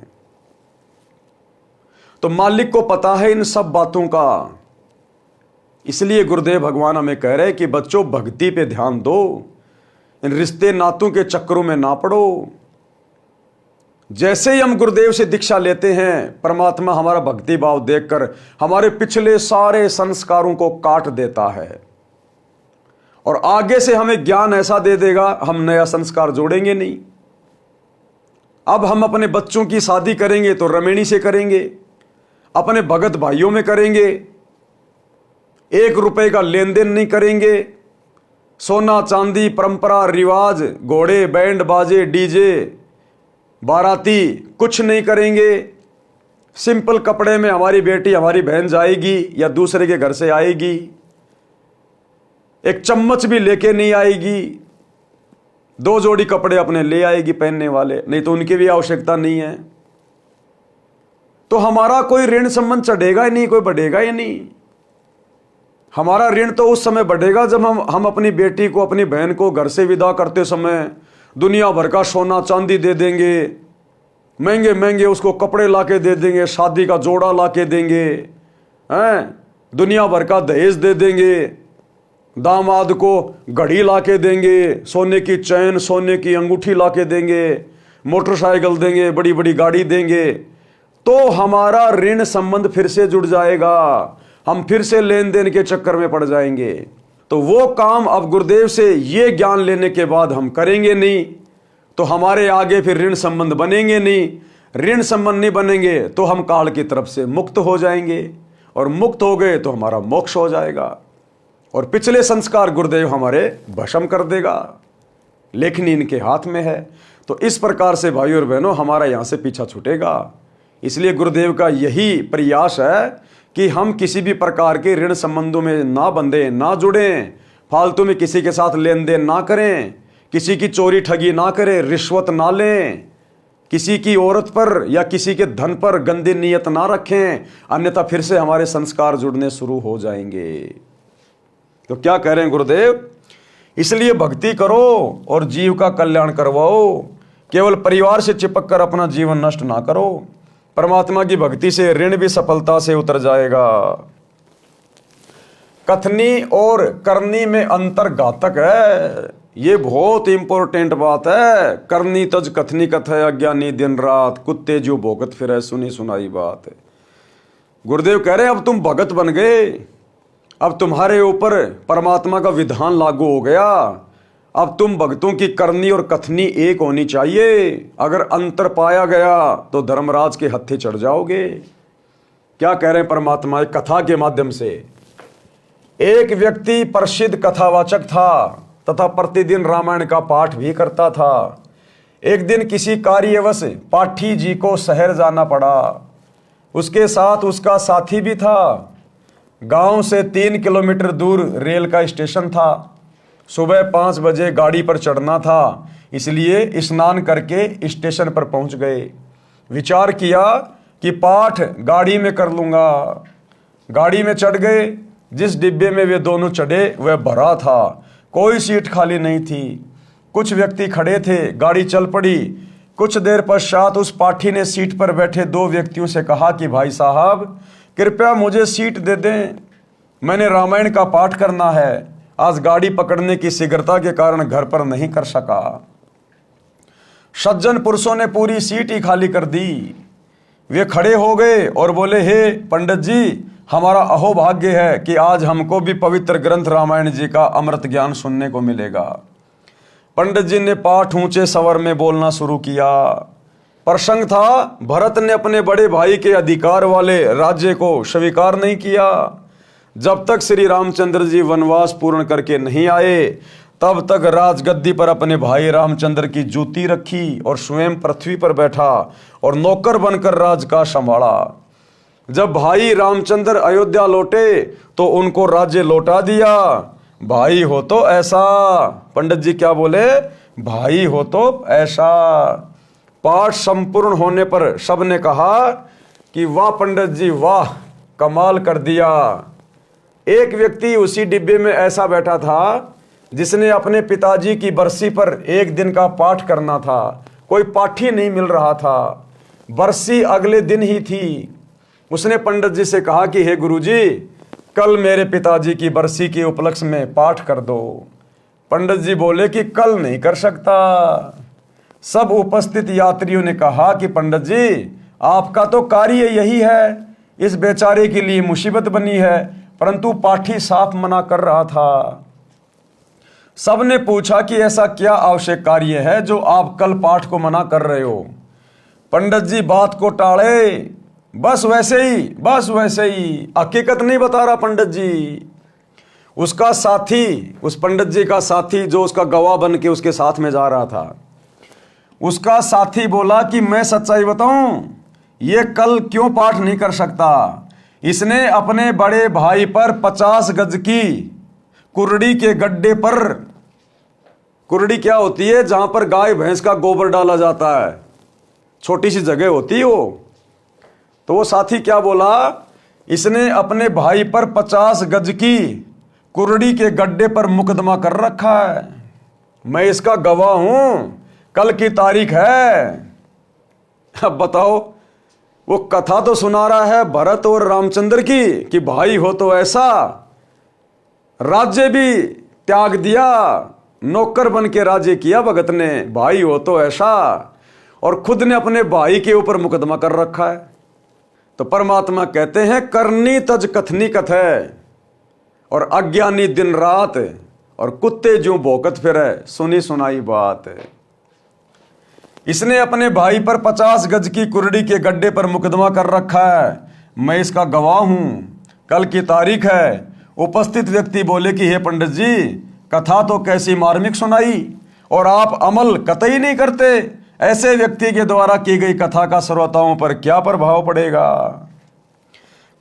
तो मालिक को पता है इन सब बातों का, इसलिए गुरुदेव भगवान हमें कह रहे हैं कि बच्चों भक्ति पे ध्यान दो, इन रिश्ते नातों के चक्करों में ना पड़ो। जैसे ही हम गुरुदेव से दीक्षा लेते हैं, परमात्मा हमारा भक्ति भाव देखकर हमारे पिछले सारे संस्कारों को काट देता है और आगे से हमें ज्ञान ऐसा दे देगा, हम नया संस्कार जोड़ेंगे नहीं। अब हम अपने बच्चों की शादी करेंगे तो रमेणी से करेंगे, अपने भगत भाइयों में करेंगे, 1 रुपए का लेन देन नहीं करेंगे, सोना चांदी परंपरा रिवाज, घोड़े बैंड बाजे डीजे बाराती कुछ नहीं करेंगे। सिंपल कपड़े में हमारी बेटी हमारी बहन जाएगी या दूसरे के घर से आएगी, एक चम्मच भी लेके नहीं आएगी, 2 जोड़ी कपड़े अपने ले आएगी पहनने वाले, नहीं तो उनकी भी आवश्यकता नहीं है। तो हमारा कोई ऋण संबंध चढ़ेगा ही नहीं, कोई बढ़ेगा ही नहीं। हमारा ऋण तो उस समय बढ़ेगा जब हम अपनी बेटी को, अपनी बहन को घर से विदा करते समय दुनिया भर का सोना चांदी दे देंगे, महंगे महंगे उसको कपड़े लाके दे देंगे, शादी का जोड़ा लाके देंगे, हैं, दुनिया भर का दहेज दे देंगे, दामाद को घड़ी लाके देंगे, सोने की चैन, सोने की अंगूठी लाके देंगे, मोटरसाइकिल देंगे, बड़ी बड़ी गाड़ी देंगे, तो हमारा ऋण संबंध फिर से जुड़ जाएगा, हम फिर से लेन देन के चक्कर में पड़ जाएंगे। तो वो काम अब गुरुदेव से ये ज्ञान लेने के बाद हम करेंगे नहीं, तो हमारे आगे फिर ऋण संबंध बनेंगे नहीं। ऋण संबंध नहीं बनेंगे तो हम काल की तरफ से मुक्त हो जाएंगे, और मुक्त हो गए तो हमारा मोक्ष हो जाएगा, और पिछले संस्कार गुरुदेव हमारे भस्म कर देगा। लेखनी इनके हाथ में है। तो इस प्रकार से भाई और बहनों हमारा यहाँ से पीछा छूटेगा। इसलिए गुरुदेव का यही प्रयास है कि हम किसी भी प्रकार के ऋण संबंधों में ना बंधें, ना जुड़ें, फालतू में किसी के साथ लेन देन ना करें, किसी की चोरी ठगी ना करें, रिश्वत ना लें, किसी की औरत पर या किसी के धन पर गंदी नीयत ना रखें, अन्यथा फिर से हमारे संस्कार जुड़ने शुरू हो जाएंगे। तो क्या कह रहे हैं गुरुदेव? इसलिए भक्ति करो और जीव का कल्याण करवाओ, केवल परिवार से चिपक कर अपना जीवन नष्ट ना करो। परमात्मा की भक्ति से ऋण भी सफलता से उतर जाएगा। कथनी और करनी में अंतर घातक है, ये बहुत इंपॉर्टेंट बात है। करनी तज कथनी कथय, अज्ञानी दिन रात, कुत्ते जो भोगत फिरे, सुनी सुनाई बात है। गुरुदेव कह रहे हैं अब तुम भगत बन गए, अब तुम्हारे ऊपर परमात्मा का विधान लागू हो गया, अब तुम भक्तों की करनी और कथनी एक होनी चाहिए। अगर अंतर पाया गया तो धर्मराज के हत्थे चढ़ जाओगे। क्या कह रहे हैं परमात्मा? एक कथा के माध्यम से। एक व्यक्ति प्रसिद्ध कथावाचक था तथा प्रतिदिन रामायण का पाठ भी करता था। एक दिन किसी कार्यवश पाठी जी को शहर जाना पड़ा। उसके साथ उसका साथी भी था। गांव से 3 किलोमीटर दूर रेल का स्टेशन था। सुबह 5 बजे गाड़ी पर चढ़ना था, इसलिए स्नान करके स्टेशन पर पहुंच गए। विचार किया कि पाठ गाड़ी में कर लूंगा। गाड़ी में चढ़ गए। जिस डिब्बे में वे दोनों चढ़े वह भरा था, कोई सीट खाली नहीं थी। कुछ व्यक्ति खड़े थे। गाड़ी चल पड़ी। कुछ देर पश्चात उस पाठी ने सीट पर बैठे 2 व्यक्तियों से कहा कि भाई साहब, कृपया मुझे सीट दे दें, मैंने रामायण का पाठ करना है। आज गाड़ी पकड़ने की शीघ्रता के कारण घर पर नहीं कर सका। सज्जन पुरुषों ने पूरी सीट ही खाली कर दी। वे खड़े हो गए और बोले, हे पंडित जी, हमारा अहोभाग्य है कि आज हमको भी पवित्र ग्रंथ रामायण जी का अमृत ज्ञान सुनने को मिलेगा। पंडित जी ने पाठ ऊंचे स्वर में बोलना शुरू किया। प्रसंग था, भरत ने अपने बड़े भाई के अधिकार वाले राज्य को स्वीकार नहीं किया। जब तक श्री रामचंद्र जी वनवास पूर्ण करके नहीं आए, तब तक राजगद्दी पर अपने भाई रामचंद्र की जूती रखी और स्वयं पृथ्वी पर बैठा और नौकर बनकर राज का संभाला। जब भाई रामचंद्र अयोध्या लौटे तो उनको राज्य लौटा दिया। भाई हो तो ऐसा। पंडित जी क्या बोले? भाई हो तो ऐसा। पाठ संपूर्ण होने पर सबने कहा कि वाह पंडित जी, वाह, कमाल कर दिया। एक व्यक्ति उसी डिब्बे में ऐसा बैठा था जिसने अपने पिताजी की बरसी पर एक दिन का पाठ करना था। कोई पाठी नहीं मिल रहा था। बरसी अगले दिन ही थी। उसने पंडित जी से कहा कि हे गुरुजी, कल मेरे पिताजी की बरसी के उपलक्ष्य में पाठ कर दो। पंडित जी बोले कि कल नहीं कर सकता। सब उपस्थित यात्रियों ने कहा कि पंडित जी, आपका तो कार्य यही है, इस बेचारे के लिए मुसीबत बनी है, परंतु पाठी साफ मना कर रहा था। सबने पूछा कि ऐसा क्या आवश्यक कार्य है जो आप कल पाठ को मना कर रहे हो? पंडित जी बात को टाले, बस वैसे ही, बस वैसे ही, हकीकत नहीं बता रहा पंडित जी। उसका साथी, उस पंडित जी का साथी जो उसका गवाह बन के उसके साथ में जा रहा था, उसका साथी बोला कि मैं सच्चाई बताऊं, ये कल क्यों पाठ नहीं कर सकता? इसने अपने बड़े भाई पर 50 गज की कुर्डी के गड्ढे पर, कुर्डी क्या होती है? जहां पर गाय भैंस का गोबर डाला जाता है, छोटी सी जगह होती है वो। तो वो साथी क्या बोला? इसने अपने भाई पर 50 गज की कुर्डी के गड्ढे पर मुकदमा कर रखा है। मैं इसका गवाह हूं, कल की तारीख है। अब बताओ, वो कथा तो सुना रहा है भरत और रामचंद्र की कि भाई हो तो ऐसा, राज्य भी त्याग दिया, नौकर बन के राज्य किया भगत ने, भाई हो तो ऐसा, और खुद ने अपने भाई के ऊपर मुकदमा कर रखा है। तो परमात्मा कहते हैं करनी तज कथनी कथ है, और अज्ञानी दिन रात, और कुत्ते जो भौंकत फिरे सुनी सुनाई बात। इसने अपने भाई पर 50 गज की कुर्डी के गड्ढे पर मुकदमा कर रखा है। मैं इसका गवाह हूं, कल की तारीख है। उपस्थित व्यक्ति बोले कि हे पंडित जी, कथा तो कैसी मार्मिक सुनाई, और आप अमल कतई नहीं करते। ऐसे व्यक्ति के द्वारा की गई कथा का श्रोताओं पर क्या प्रभाव पड़ेगा।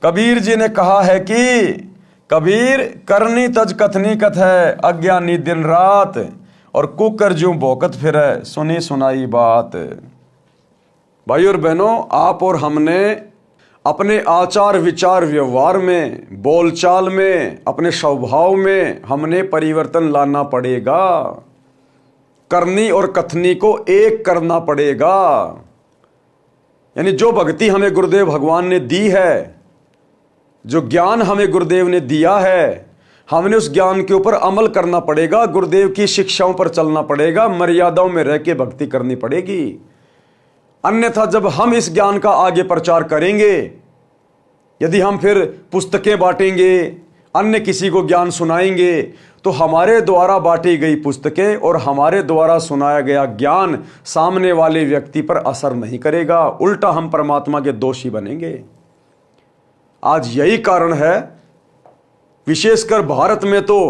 कबीर जी ने कहा है कि कबीर करनी तज कथनी कथ है, अज्ञानी दिन रात, और कुकर ज्यों भौंकत फिरे सुनी सुनाई बात। भाई और बहनों, आप और हमने अपने आचार विचार व्यवहार में, बोलचाल में, अपने स्वभाव में हमने परिवर्तन लाना पड़ेगा। करनी और कथनी को एक करना पड़ेगा। यानी जो भक्ति हमें गुरुदेव भगवान ने दी है, जो ज्ञान हमें गुरुदेव ने दिया है, हमने उस ज्ञान के ऊपर अमल करना पड़ेगा। गुरुदेव की शिक्षाओं पर चलना पड़ेगा, मर्यादाओं में रह के भक्ति करनी पड़ेगी। अन्यथा जब हम इस ज्ञान का आगे प्रचार करेंगे, यदि हम फिर पुस्तकें बांटेंगे, अन्य किसी को ज्ञान सुनाएंगे, तो हमारे द्वारा बांटी गई पुस्तकें और हमारे द्वारा सुनाया गया ज्ञान सामने वाले व्यक्ति पर असर नहीं करेगा, उल्टा हम परमात्मा के दोषी बनेंगे। आज यही कारण है, विशेषकर भारत में तो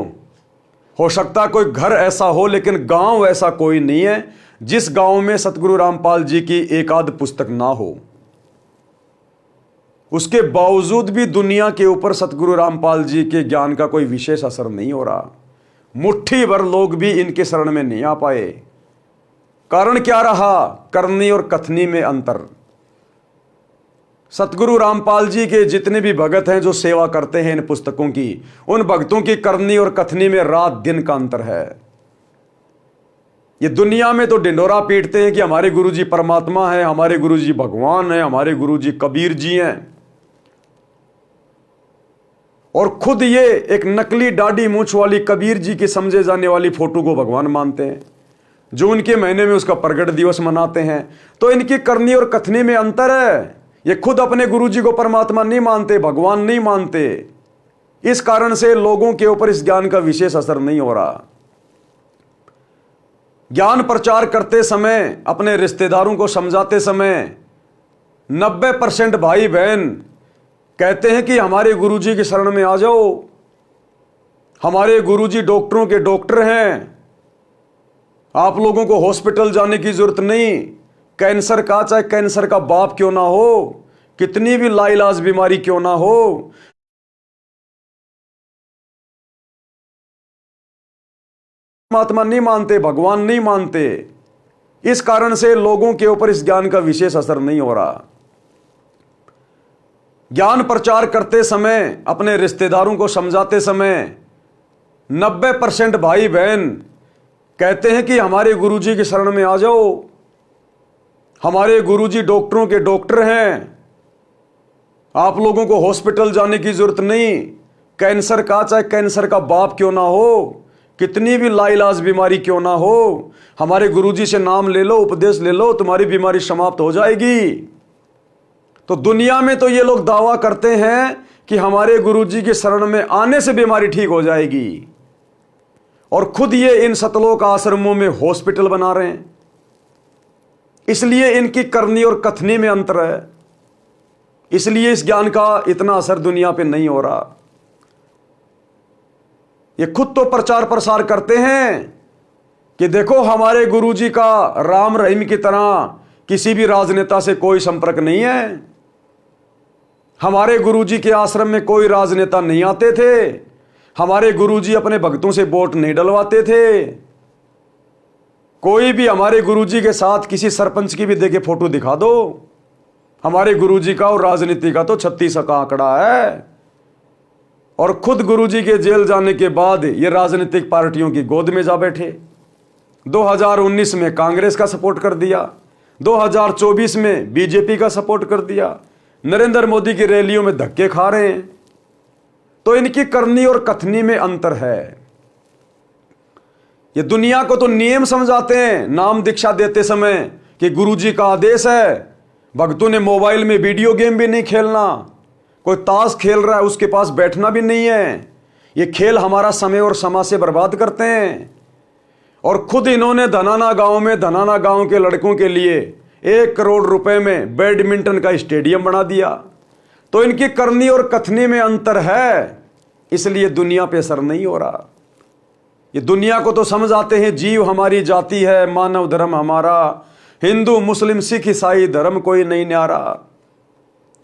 हो सकता कोई घर ऐसा हो, लेकिन गांव ऐसा कोई नहीं है जिस गांव में सतगुरु रामपाल जी की एक आध पुस्तक ना हो। उसके बावजूद भी दुनिया के ऊपर सतगुरु रामपाल जी के ज्ञान का कोई विशेष असर नहीं हो रहा। मुट्ठी भर लोग भी इनके शरण में नहीं आ पाए। कारण क्या रहा? करनी और कथनी में अंतर। सतगुरु रामपाल जी के जितने भी भगत हैं जो सेवा करते हैं इन पुस्तकों की, उन भक्तों की करनी और कथनी में रात दिन का अंतर है। ये दुनिया में तो ढिंडोरा पीटते हैं कि हमारे गुरुजी परमात्मा है, हमारे गुरुजी भगवान है, हमारे गुरुजी कबीर जी हैं, और खुद ये एक नकली दाढ़ी मूंछ वाली कबीर जी की समझे जाने वाली फोटो को भगवान मानते हैं, जो उनके महीने में उसका प्रगट दिवस मनाते हैं। तो इनकी करनी और कथनी में अंतर है। ये खुद अपने गुरुजी को परमात्मा नहीं मानते, भगवान नहीं मानते। इस कारण से लोगों के ऊपर इस ज्ञान का विशेष असर नहीं हो रहा। ज्ञान प्रचार करते समय, अपने रिश्तेदारों को समझाते समय 90% भाई बहन कहते हैं कि हमारे गुरुजी की शरण में आ जाओ, हमारे गुरुजी डॉक्टरों के डॉक्टर हैं, आप लोगों को हॉस्पिटल जाने की जरूरत नहीं। कैंसर का, चाहे कैंसर का बाप क्यों ना हो, कितनी भी लाइलाज बीमारी क्यों ना हो, परमात्मा नहीं मानते, भगवान नहीं मानते। इस कारण से लोगों के ऊपर इस ज्ञान का विशेष असर नहीं हो रहा। ज्ञान प्रचार करते समय, अपने रिश्तेदारों को समझाते समय 90% भाई बहन कहते हैं कि हमारे गुरुजी की शरण में आ जाओ, हमारे गुरुजी डॉक्टरों के डॉक्टर हैं, आप लोगों को हॉस्पिटल जाने की जरूरत नहीं। कैंसर का, चाहे कैंसर का बाप क्यों ना हो, कितनी भी लाइलाज बीमारी क्यों ना हो, हमारे गुरुजी से नाम ले लो, उपदेश ले लो, तुम्हारी बीमारी समाप्त हो जाएगी। तो दुनिया में तो ये लोग दावा करते हैं कि हमारे गुरुजी के शरण में आने से बीमारी ठीक हो जाएगी, और खुद ये इन सतलोक आश्रमों में हॉस्पिटल बना रहे हैं। इसलिए इनकी करनी और कथनी में अंतर है। इसलिए इस ज्ञान का इतना असर दुनिया पे नहीं हो रहा। ये खुद तो प्रचार प्रसार करते हैं कि देखो हमारे गुरुजी का राम रहीम की तरह किसी भी राजनेता से कोई संपर्क नहीं है, हमारे गुरुजी के आश्रम में कोई राजनेता नहीं आते थे, हमारे गुरुजी अपने भक्तों से वोट नहीं डलवाते थे, कोई भी हमारे गुरुजी के साथ किसी सरपंच की भी देके फोटो दिखा दो, हमारे गुरुजी का और राजनीति का तो 36 का आंकड़ा है। और खुद गुरुजी के जेल जाने के बाद ये राजनीतिक पार्टियों की गोद में जा बैठे। 2019 में कांग्रेस का सपोर्ट कर दिया, 2024 में बीजेपी का सपोर्ट कर दिया, नरेंद्र मोदी की रैलियों में धक्के खा रहे हैं। तो इनकी करनी और कथनी में अंतर है। ये दुनिया को तो नियम समझाते हैं नाम दीक्षा देते समय कि गुरुजी का आदेश है। भक्तों ने मोबाइल में वीडियो गेम भी नहीं खेलना, कोई ताश खेल रहा है उसके पास बैठना भी नहीं है। ये खेल हमारा समय और समाज से बर्बाद करते हैं। और खुद इन्होंने धनाना गांव के लड़कों के लिए 1 करोड़ रुपए में बैडमिंटन का स्टेडियम बना दिया। तो इनकी करनी और कथनी में अंतर है, इसलिए दुनिया पे असर नहीं हो रहा। ये दुनिया को तो समझ आते हैं जीव हमारी जाति है, मानव धर्म हमारा, हिंदू मुस्लिम सिख ईसाई धर्म कोई नहीं न्यारा,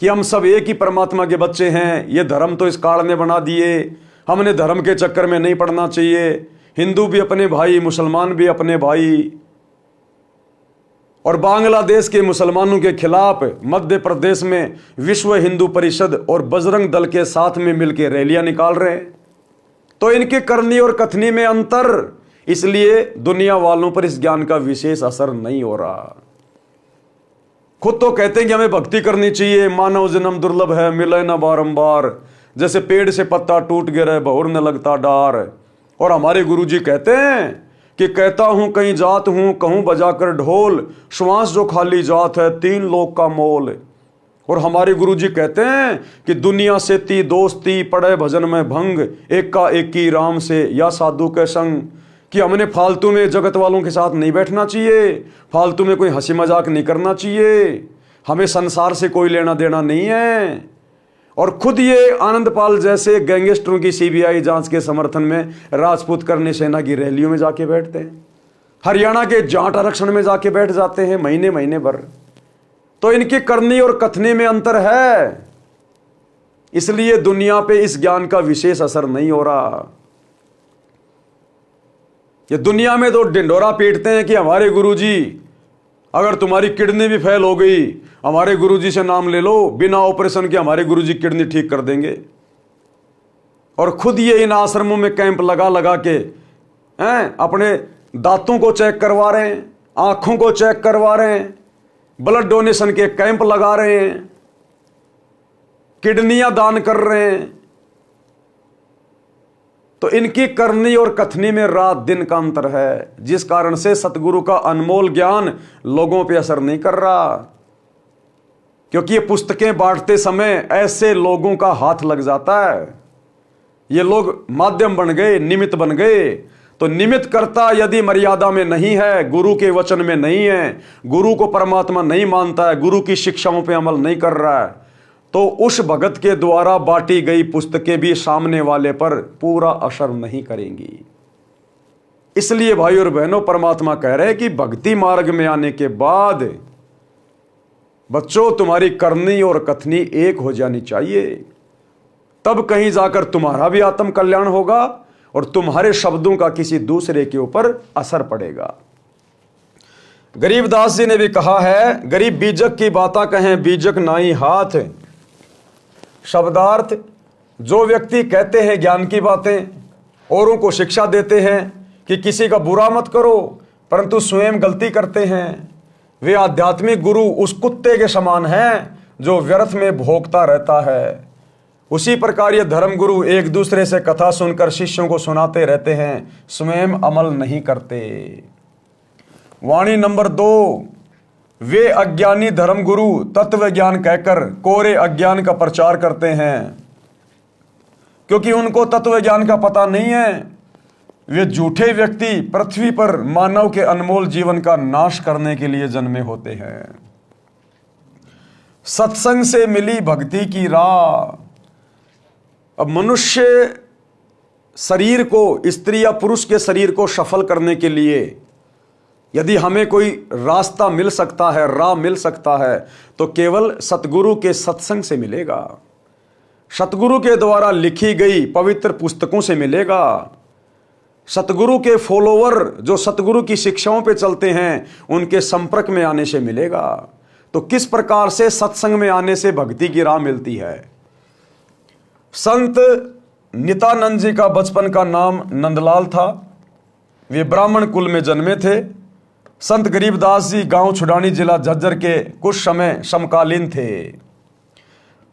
कि हम सब एक ही परमात्मा के बच्चे हैं। ये धर्म तो इस काल ने बना दिए, हमने धर्म के चक्कर में नहीं पड़ना चाहिए। हिंदू भी अपने भाई, मुसलमान भी अपने भाई। और बांग्लादेश के मुसलमानों के खिलाफ मध्य प्रदेश में विश्व हिंदू परिषद और बजरंग दल के साथ में मिलकर रैलियां निकाल रहे हैं। तो इनकी करनी और कथनी में अंतर, इसलिए दुनिया वालों पर इस ज्ञान का विशेष असर नहीं हो रहा। खुद तो कहते हैं कि हमें भक्ति करनी चाहिए, मानव जन्म दुर्लभ है, मिले न बारंबार, जैसे पेड़ से पत्ता टूट गिरे बहुर न लगता डार। और हमारे गुरुजी कहते हैं कि कहता हूं कहीं जात हूं, कहूं बजाकर ढोल, श्वास जो खाली जात है 3 लोक का मोल। और हमारे गुरुजी कहते हैं कि दुनिया से ती दोस्ती, पड़े भजन में भंग, एक का एक की राम से या साधु के संग। कि हमने फालतू में जगत वालों के साथ नहीं बैठना चाहिए, फालतू में कोई हंसी मजाक नहीं करना चाहिए, हमें संसार से कोई लेना देना नहीं है। और खुद ये आनंदपाल जैसे गैंगस्टरों की सीबीआई जांच के समर्थन में राजपूत करनी सेना की रैलियों में जाके बैठते हैं, हरियाणा के जाट आरक्षण में जाके बैठ जाते हैं महीने महीने भर। तो इनकी करनी और कथनी में अंतर है, इसलिए दुनिया पे इस ज्ञान का विशेष असर नहीं हो रहा। ये दुनिया में तो ढिंढोरा पीटते हैं कि हमारे गुरुजी, अगर तुम्हारी किडनी भी फेल हो गई हमारे गुरुजी से नाम ले लो, बिना ऑपरेशन के हमारे गुरुजी किडनी ठीक कर देंगे। और खुद ये इन आश्रमों में कैंप लगा लगा के अपने दांतों को चेक करवा रहे हैं, आंखों को चेक करवा रहे हैं, ब्लड डोनेशन के कैंप लगा रहे हैं, किडनियां दान कर रहे हैं। तो इनकी करनी और कथनी में रात दिन का अंतर है, जिस कारण से सतगुरु का अनमोल ज्ञान लोगों पे असर नहीं कर रहा। क्योंकि ये पुस्तकें बांटते समय ऐसे लोगों का हाथ लग जाता है, ये लोग माध्यम बन गए, निमित्त बन गए। तो निमित्त करता यदि मर्यादा में नहीं है, गुरु के वचन में नहीं है, गुरु को परमात्मा नहीं मानता है, गुरु की शिक्षाओं पे अमल नहीं कर रहा है, तो उस भगत के द्वारा बांटी गई पुस्तकें भी सामने वाले पर पूरा असर नहीं करेंगी। इसलिए भाई और बहनों, परमात्मा कह रहे हैं कि भक्ति मार्ग में आने के बाद बच्चों तुम्हारी करनी और कथनी एक हो जानी चाहिए, तब कहीं जाकर तुम्हारा भी आत्म कल्याण होगा और तुम्हारे शब्दों का किसी दूसरे के ऊपर असर पड़ेगा। गरीबदास जी ने भी कहा है, गरीब बीजक की बाता कहें बीजक नाई हाथ। शब्दार्थ, जो व्यक्ति कहते हैं ज्ञान की बातें, औरों को शिक्षा देते हैं कि किसी का बुरा मत करो, परंतु स्वयं गलती करते हैं, वे आध्यात्मिक गुरु उस कुत्ते के समान हैं जो व्यर्थ में भोगता रहता है। उसी प्रकार ये धर्मगुरु एक दूसरे से कथा सुनकर शिष्यों को सुनाते रहते हैं, स्वयं अमल नहीं करते। वाणी नंबर 2, वे अज्ञानी धर्मगुरु तत्व ज्ञान कहकर कोरे अज्ञान का प्रचार करते हैं, क्योंकि उनको तत्व ज्ञान का पता नहीं है। वे झूठे व्यक्ति पृथ्वी पर मानव के अनमोल जीवन का नाश करने के लिए जन्मे होते हैं। सत्संग से मिली भक्ति की राह। अब मनुष्य शरीर को, स्त्री या पुरुष के शरीर को सफल करने के लिए यदि हमें कोई रास्ता मिल सकता है, राह मिल सकता है, तो केवल सतगुरु के सत्संग से मिलेगा, सतगुरु के द्वारा लिखी गई पवित्र पुस्तकों से मिलेगा, सतगुरु के फॉलोवर जो सतगुरु की शिक्षाओं पे चलते हैं उनके संपर्क में आने से मिलेगा। तो किस प्रकार से सत्संग में आने से भक्ति की राह मिलती है। संत नित्यानंद जी का बचपन का नाम नंदलाल था। वे ब्राह्मण कुल में जन्मे थे। संत गरीबदास जी गांव छुड़ानी जिला झज्जर के कुछ समय समकालीन थे।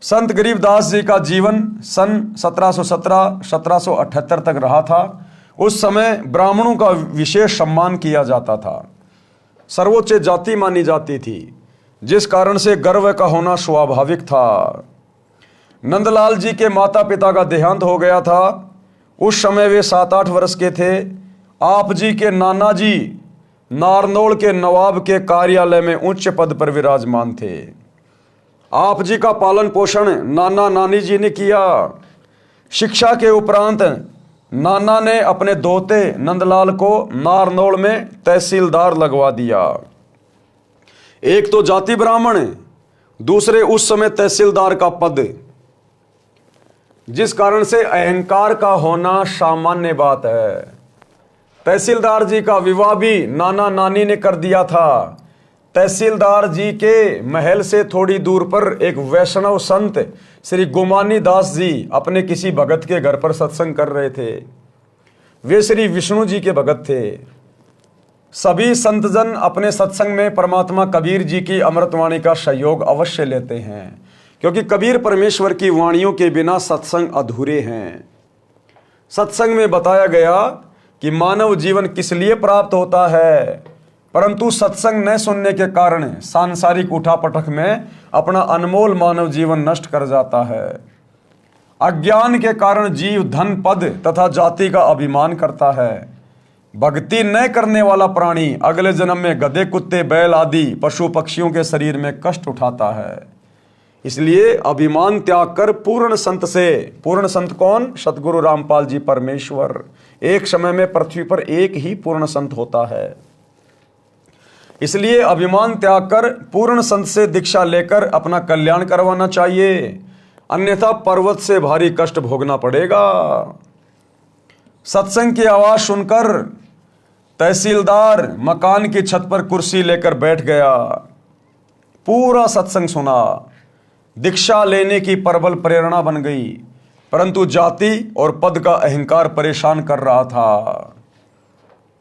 संत गरीबदास जी का जीवन सन 1717-1778 तक रहा था। उस समय ब्राह्मणों का विशेष सम्मान किया जाता था, सर्वोच्च जाति मानी जाती थी, जिस कारण से गर्व का होना स्वाभाविक था। नंदलाल जी के माता पिता का देहांत हो गया था। उस समय वे 7-8 वर्ष के थे। आप जी के नाना जी नारनौल के नवाब के कार्यालय में उच्च पद पर विराजमान थे। आप जी का पालन पोषण नाना नानी जी ने किया। शिक्षा के उपरांत नाना ने अपने दोते नंदलाल को नारनौल में तहसीलदार लगवा दिया। एक तो जाति ब्राह्मण, दूसरे उस समय तहसीलदार का पद, जिस कारण से अहंकार का होना सामान्य बात है। तहसीलदार जी का विवाह भी नाना नानी ने कर दिया था। तहसीलदार जी के महल से थोड़ी दूर पर एक वैष्णव संत श्री गोमानी दास जी अपने किसी भगत के घर पर सत्संग कर रहे थे। वे श्री विष्णु जी के भगत थे। सभी संतजन अपने सत्संग में परमात्मा कबीर जी की अमृतवाणी का सहयोग अवश्य लेते हैं, क्योंकि कबीर परमेश्वर की वाणियों के बिना सत्संग अधूरे हैं। सत्संग में बताया गया कि मानव जीवन किस लिए प्राप्त होता है, परंतु सत्संग न सुनने के कारण सांसारिक उठापटक में अपना अनमोल मानव जीवन नष्ट कर जाता है। अज्ञान के कारण जीव धन पद तथा जाति का अभिमान करता है। भक्ति न करने वाला प्राणी अगले जन्म में गधे, कुत्ते, बैल आदि पशु पक्षियों के शरीर में कष्ट उठाता है। इसलिए अभिमान त्याग कर पूर्ण संत से, पूर्ण संत कौन? सतगुरु रामपाल जी परमेश्वर। एक समय में पृथ्वी पर एक ही पूर्ण संत होता है। इसलिए अभिमान त्याग कर पूर्ण संत से दीक्षा लेकर अपना कल्याण करवाना चाहिए, अन्यथा पर्वत से भारी कष्ट भोगना पड़ेगा। सत्संग की आवाज सुनकर तहसीलदार मकान की छत पर कुर्सी लेकर बैठ गया। पूरा सत्संग सुना। दीक्षा लेने की प्रबल प्रेरणा बन गई, परंतु जाति और पद का अहंकार परेशान कर रहा था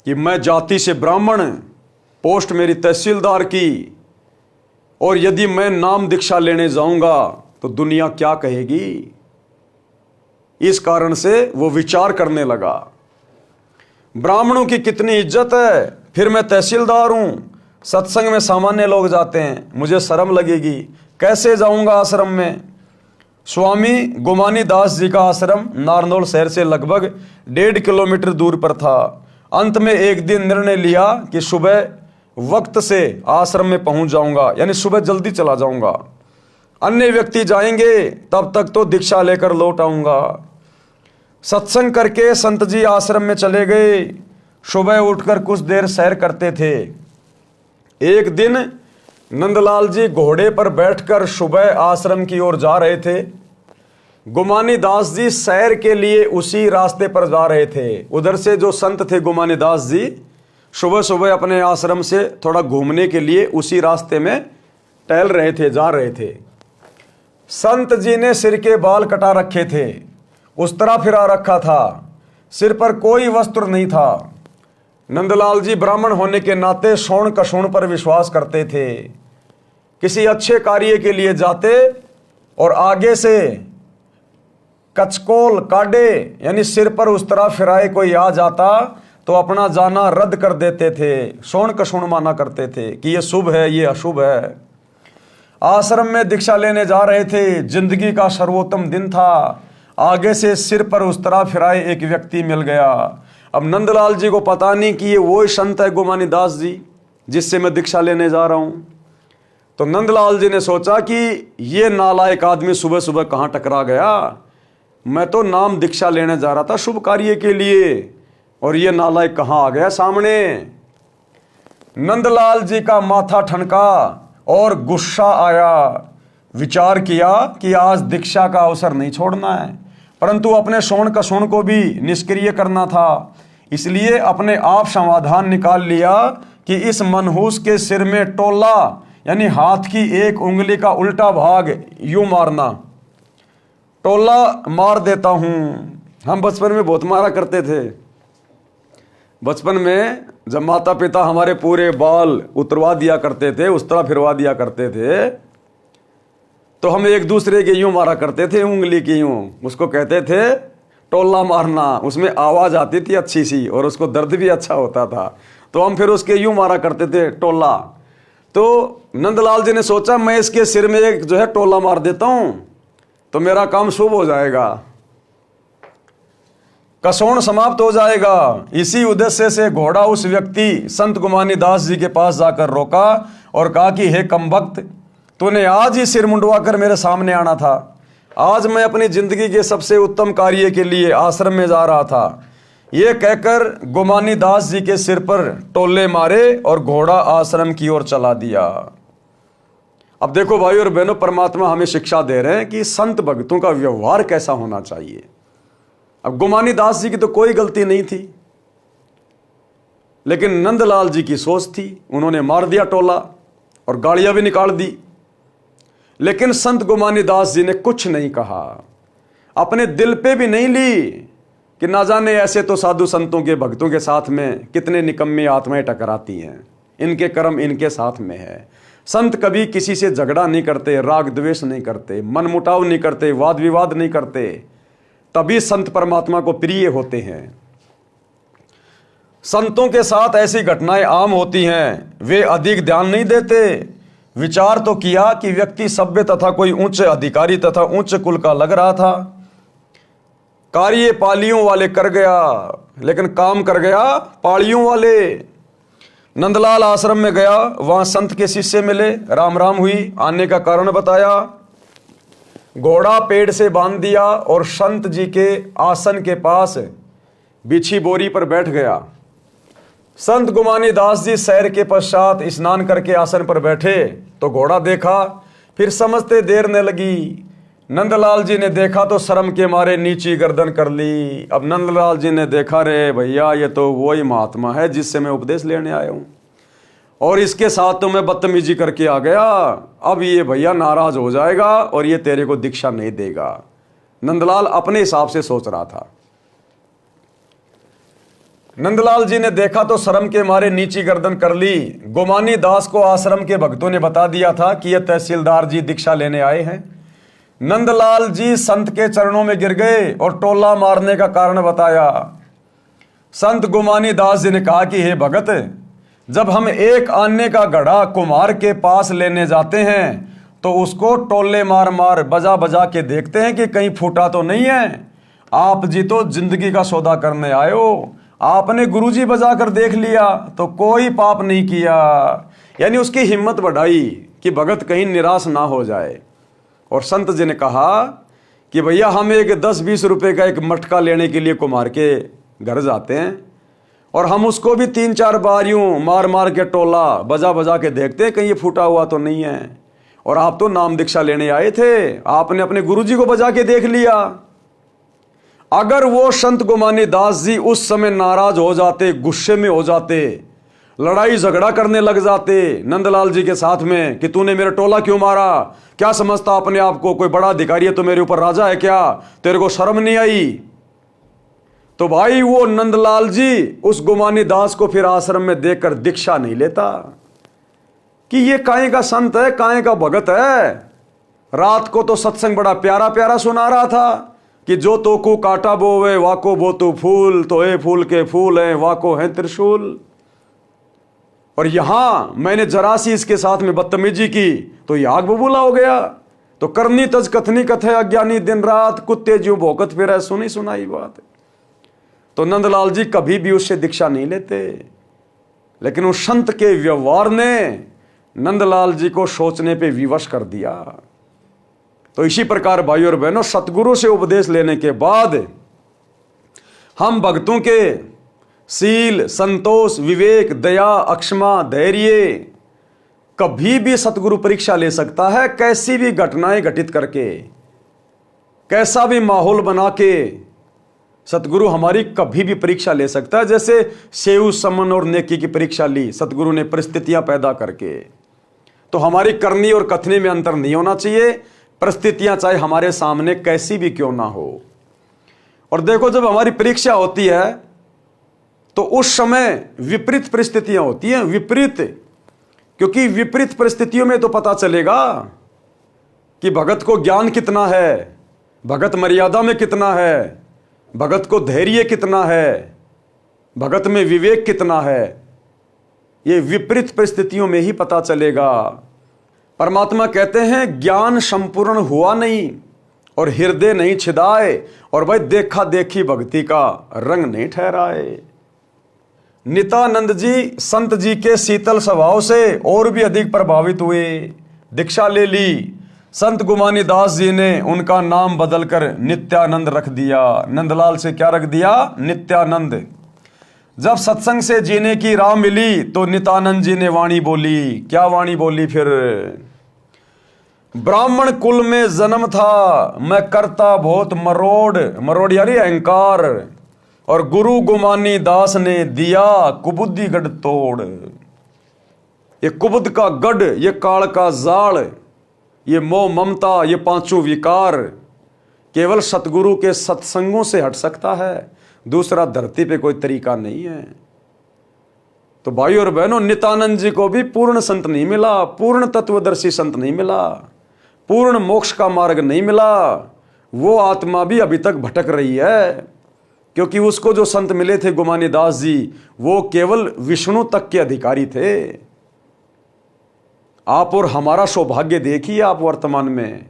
कि मैं जाति से ब्राह्मण, पोस्ट मेरी तहसीलदार की, और यदि मैं नाम दीक्षा लेने जाऊंगा तो दुनिया क्या कहेगी। इस कारण से वो विचार करने लगा, ब्राह्मणों की कितनी इज्जत है, फिर मैं तहसीलदार हूं, सत्संग में सामान्य लोग जाते हैं, मुझे शर्म लगेगी, कैसे जाऊंगा आश्रम में। स्वामी गोमानी दास जी का आश्रम नारनौल शहर से लगभग 1.5 किलोमीटर दूर पर था। अंत में एक दिन निर्णय लिया कि सुबह वक्त से आश्रम में पहुंच जाऊंगा, यानी सुबह जल्दी चला जाऊंगा। अन्य व्यक्ति जाएंगे, तब तक तो दीक्षा लेकर लौट आऊंगा। सत्संग करके संत जी आश्रम में चले गए। सुबह उठकर कुछ देर सैर करते थे। एक दिन नंदलाल जी घोड़े पर बैठकर सुबह आश्रम की ओर जा रहे थे। गोमानी दास जी सैर के लिए उसी रास्ते पर जा रहे थे। उधर से जो संत थे गोमानी दास जी सुबह सुबह अपने आश्रम से थोड़ा घूमने के लिए उसी रास्ते में टहल रहे थे, जा रहे थे। संत जी ने सिर के बाल कटा रखे थे, उस तरह फिरा रखा था, सिर पर कोई वस्त्र नहीं था। नंदलाल जी ब्राह्मण होने के नाते शोण कशोण पर विश्वास करते थे। किसी अच्छे कार्य के लिए जाते और आगे से कचकोल काटे, यानी सिर पर उस तरह फिराए कोई आ जाता तो अपना जाना रद्द कर देते थे। शोण कशोण माना करते थे कि ये शुभ है, ये अशुभ है। आश्रम में दीक्षा लेने जा रहे थे। जिंदगी का सर्वोत्तम दिन था। आगे से सिर पर उस तरह फिराए एक व्यक्ति मिल गया। अब नंदलाल जी को पता नहीं कि ये वो संत है गोमानी दास जी जिससे मैं दीक्षा लेने जा रहा हूं। तो नंदलाल जी ने सोचा कि ये नालायक आदमी सुबह सुबह कहां टकरा गया। मैं तो नाम दीक्षा लेने जा रहा था शुभ कार्य के लिए, और ये नालायक कहां आ गया सामने। नंदलाल जी का माथा ठनका और गुस्सा आया। विचार किया कि आज दीक्षा का अवसर नहीं छोड़ना है, परंतु अपने शोण कशोण को भी निष्क्रिय करना था। इसलिए अपने आप समाधान निकाल लिया कि इस मनहूस के सिर में टोला यानी हाथ की एक उंगली का उल्टा भाग यूं मारना, टोला मार देता हूं। हम बचपन में बहुत मारा करते थे। बचपन में जब माता पिता हमारे पूरे बाल उतरवा दिया करते थे, उस तरह फिरवा दिया करते थे, तो हम एक दूसरे के यूं मारा करते थे, उंगली की यूं। उसको कहते थे टोला मारना। उसमें आवाज आती थी अच्छी सी और उसको दर्द भी अच्छा होता था, तो हम फिर उसके यूं मारा करते थे टोला। तो नंदलाल जी ने सोचा मैं इसके सिर में एक जो है टोला मार देता हूं तो मेरा काम शुभ हो जाएगा, कसौण समाप्त हो जाएगा। इसी उद्देश्य से घोड़ा उस व्यक्ति संत गुमानी दास जी के पास जाकर रोका और कहा कि हे कमबख्त, तूने आज ही सिर मुंडवा कर मेरे सामने आना था। आज मैं अपनी जिंदगी के सबसे उत्तम कार्य के लिए आश्रम में जा रहा था। ये कहकर गुमानी दास जी के सिर पर टोले मारे और घोड़ा आश्रम की ओर चला दिया। अब देखो भाई और बहनों, परमात्मा हमें शिक्षा दे रहे हैं कि संत भक्तों का व्यवहार कैसा होना चाहिए। अब गुमानी दास जी की तो कोई गलती नहीं थी, लेकिन नंदलाल जी की सोच थी। उन्होंने मार दिया टोला और गाड़ियां भी निकाल दी, लेकिन संत गुमानी दास जी ने कुछ नहीं कहा, अपने दिल पे भी नहीं ली कि ना जाने ऐसे तो साधु संतों के भक्तों के साथ में कितने निकम्मे आत्माएं टकराती हैं, इनके कर्म इनके साथ में है। संत कभी किसी से झगड़ा नहीं करते, राग द्वेष नहीं करते, मनमुटाव नहीं करते, वाद विवाद नहीं करते, तभी संत परमात्मा को प्रिय होते हैं। संतों के साथ ऐसी घटनाएं आम होती हैं, वे अधिक ध्यान नहीं देते। विचार तो किया कि व्यक्ति सभ्य तथा कोई उच्च अधिकारी तथा उच्च कुल का लग रहा था, कार्य पालियों वाले कर गया, लेकिन काम कर गया पालियों वाले। नंदलाल आश्रम में गया, वहां संत के शिष्य मिले, राम राम हुई, आने का कारण बताया, घोड़ा पेड़ से बांध दिया और संत जी के आसन के पास बिछी बोरी पर बैठ गया। संत गुमानी दास जी सैर के पश्चात स्नान करके आसन पर बैठे तो घोड़ा देखा, फिर समझते देर न लगी। नंदलाल जी ने देखा तो शर्म के मारे नीची गर्दन कर ली। अब नंदलाल जी ने देखा, रे भैया ये तो वही महात्मा है जिससे मैं उपदेश लेने आया हूं, और इसके साथ तो मैं बदतमीजी करके आ गया। अब ये भैया नाराज हो जाएगा और ये तेरे को दीक्षा नहीं देगा। नंदलाल अपने हिसाब से सोच रहा था। नंदलाल जी ने देखा तो शर्म के मारे नीची गर्दन कर ली। गुमानी दास को आश्रम के भक्तों ने बता दिया था कि ये तहसीलदार जी दीक्षा लेने आए हैं। नंदलाल जी संत के चरणों में गिर गए और टोला मारने का कारण बताया। संत गुमानी दास जी ने कहा कि हे भगत, जब हम एक आने का घड़ा कुम्हार के पास लेने जाते हैं तो उसको टोले मार मार बजा बजा के देखते हैं कि कहीं फूटा तो नहीं है। आप जी तो जिंदगी का सौदा करने आए हो, आपने गुरुजी बजा कर देख लिया तो कोई पाप नहीं किया। यानी उसकी हिम्मत बढ़ाई कि भगत कहीं निराश ना हो जाए। और संत जी ने कहा कि भैया हम एक 10-20 रुपए का एक मटका लेने के लिए कुम्हार के घर जाते हैं और हम उसको भी 3-4 बार यूं मार मार के टोला बजा बजा के देखते हैं कहीं ये फूटा हुआ तो नहीं है। और आप तो नाम दीक्षा लेने आए थे, आपने अपने गुरुजी को बजा के देख लिया। अगर वो संत गुमानी दास जी उस समय नाराज हो जाते, गुस्से में हो जाते, लड़ाई झगड़ा करने लग जाते नंदलाल जी के साथ में कि तूने मेरा टोला क्यों मारा, क्या समझता अपने आप को, कोई बड़ा अधिकारी है तो मेरे ऊपर राजा है क्या, तेरे को शर्म नहीं आई, तो भाई वो नंदलाल जी उस गुमानी दास को फिर आश्रम में देखकर दीक्षा नहीं लेता कि ये काहे का संत है, काहे का भगत है। रात को तो सत्संग बड़ा प्यारा प्यारा सुना रहा था कि जो तो को काटा बोवे वाको बो तू फूल, तो ए फूल के फूल है वाको है त्रिशूल। और यहां मैंने जरा सी इसके साथ में बदतमीजी की तो ये आग बबूला हो गया। तो करनी तज कथनी कथे अज्ञानी दिन रात, कुत्ते ज्यों भौंकत फिरे सुनी सुनाई बात। तो नंदलाल जी कभी भी उससे दीक्षा नहीं लेते, लेकिन उस संत के व्यवहार ने नंदलाल जी को सोचने पे विवश कर दिया। तो इसी प्रकार भाइयों और बहनों, सतगुरु से उपदेश लेने के बाद हम भक्तों के शील, संतोष, विवेक, दया, अक्षमा, धैर्य, कभी भी सतगुरु परीक्षा ले सकता है। कैसी भी घटनाएं घटित करके, कैसा भी माहौल बना के सतगुरु हमारी कभी भी परीक्षा ले सकता है। जैसे सेव, समन और नेकी की परीक्षा ली सतगुरु ने परिस्थितियां पैदा करके। तो हमारी करनी और कथनी में अंतर नहीं होना चाहिए, परिस्थितियां चाहे हमारे सामने कैसी भी क्यों ना हो। और देखो, जब हमारी परीक्षा होती है तो उस समय विपरीत परिस्थितियां होती हैं, विपरीत, क्योंकि विपरीत परिस्थितियों में तो पता चलेगा कि भगत को ज्ञान कितना है, भगत मर्यादा में कितना है, भगत को धैर्य कितना है, भगत में विवेक कितना है। ये विपरीत परिस्थितियों में ही पता चलेगा। परमात्मा कहते हैं ज्ञान संपूर्ण हुआ नहीं और हृदय नहीं छिदाए, और भाई देखा देखी भक्ति का रंग नहीं ठहराए। नित्यानंद जी संत जी के शीतल स्वभाव से और भी अधिक प्रभावित हुए, दीक्षा ले ली। संत गुमानी दास जी ने उनका नाम बदलकर नित्यानंद रख दिया। नंदलाल से क्या रख दिया? नित्यानंद। जब सत्संग से जीने की राह मिली तो नित्यानंद जी ने वाणी बोली। क्या वाणी बोली फिर? ब्राह्मण कुल में जन्म था, मैं करता बहुत मरोड़, मरोड़ यानी अहंकार, और गुरु गुमानी दास ने दिया कुबुद्धि गढ़ तोड़। ये कुबुद्ध का गढ़, ये काल का जाल, ये मोह ममता, ये पांचों विकार केवल सतगुरु के सत्संगों से हट सकता है, दूसरा धरती पे कोई तरीका नहीं है। तो भाई और बहनों, नित्यानंद जी को भी पूर्ण संत नहीं मिला, पूर्ण तत्वदर्शी संत नहीं मिला, पूर्ण मोक्ष का मार्ग नहीं मिला। वो आत्मा भी अभी तक भटक रही है, क्योंकि उसको जो संत मिले थे गुमानी दास जी, वो केवल विष्णु तक के अधिकारी थे। आप और हमारा सौभाग्य देखिए, आप वर्तमान में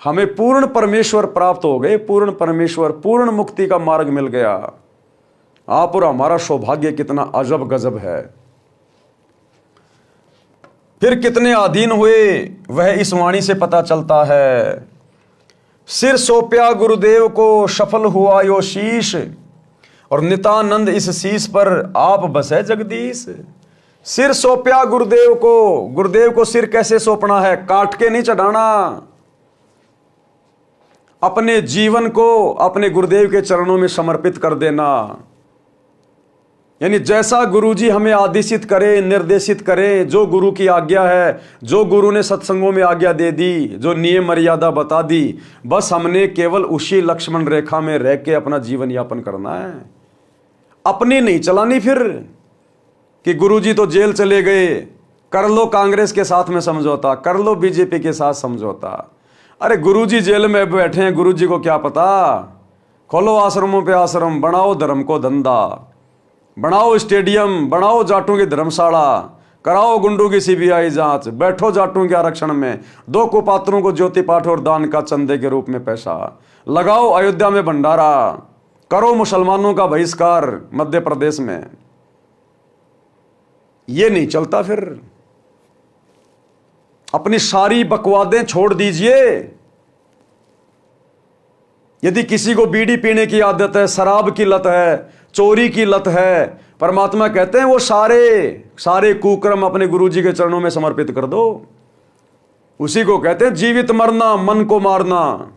हमें पूर्ण परमेश्वर प्राप्त हो गए, पूर्ण परमेश्वर, पूर्ण मुक्ति का मार्ग मिल गया। आप और हमारा सौभाग्य कितना अजब गजब है। फिर कितने अधीन हुए वह इस वाणी से पता चलता है। सिर सौंपया गुरुदेव को सफल हुआ यो शीश, और नित्यानंद इस शीश पर आप बसे जगदीश। सिर सौंपया गुरुदेव को, गुरुदेव को सिर कैसे सौंपना है? काट के नहीं चढ़ाना, अपने जीवन को अपने गुरुदेव के चरणों में समर्पित कर देना। यानी जैसा गुरुजी हमें आदेशित करे, निर्देशित करे, जो गुरु की आज्ञा है, जो गुरु ने सत्संगों में आज्ञा दे दी, जो नियम मर्यादा बता दी, बस हमने केवल उसी लक्ष्मण रेखा में रह के अपना जीवन यापन करना है। अपनी नहीं चलानी फिर कि गुरुजी तो जेल चले गए, कर लो कांग्रेस के साथ में समझौता, कर लो बीजेपी के साथ समझौता। अरे गुरुजी जेल में बैठे हैं, गुरुजी को क्या पता? खोलो आश्रमों पे आश्रम, बनाओ धर्म को धंधा, बनाओ स्टेडियम, बनाओ जाटों की धर्मशाला, कराओ गुंडों की सीबीआई जांच, बैठो जाटों के आरक्षण में, दो कुपात्रों को ज्योति पाठ और दान का चंदे के रूप में पैसा, लगाओ अयोध्या में भंडारा, करो मुसलमानों का बहिष्कार मध्य प्रदेश में। ये नहीं चलता फिर। अपनी सारी बकवादें छोड़ दीजिए। यदि किसी को बीड़ी पीने की आदत है, शराब की लत है, चोरी की लत है, परमात्मा कहते हैं वो सारे कुकर्म अपने गुरुजी के चरणों में समर्पित कर दो। उसी को कहते हैं जीवित मरना, मन को मारना।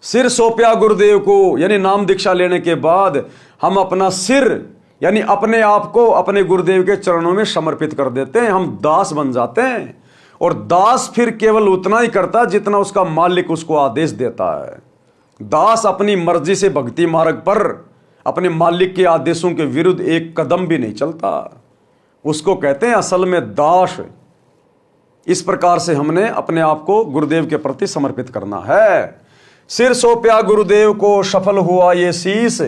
सिर सौंपया गुरुदेव को, यानी नाम दीक्षा लेने के बाद हम अपना सिर यानी अपने आप को अपने गुरुदेव के चरणों में समर्पित कर देते हैं, हम दास बन जाते हैं। और दास फिर केवल उतना ही करता है जितना उसका मालिक उसको आदेश देता है। दास अपनी मर्जी से भक्ति मार्ग पर अपने मालिक के आदेशों के विरुद्ध एक कदम भी नहीं चलता। उसको कहते हैं असल में दास। इस प्रकार से हमने अपने आप को गुरुदेव के प्रति समर्पित करना है। सिर सौंपया गुरुदेव को, सफल हुआ ये शीश,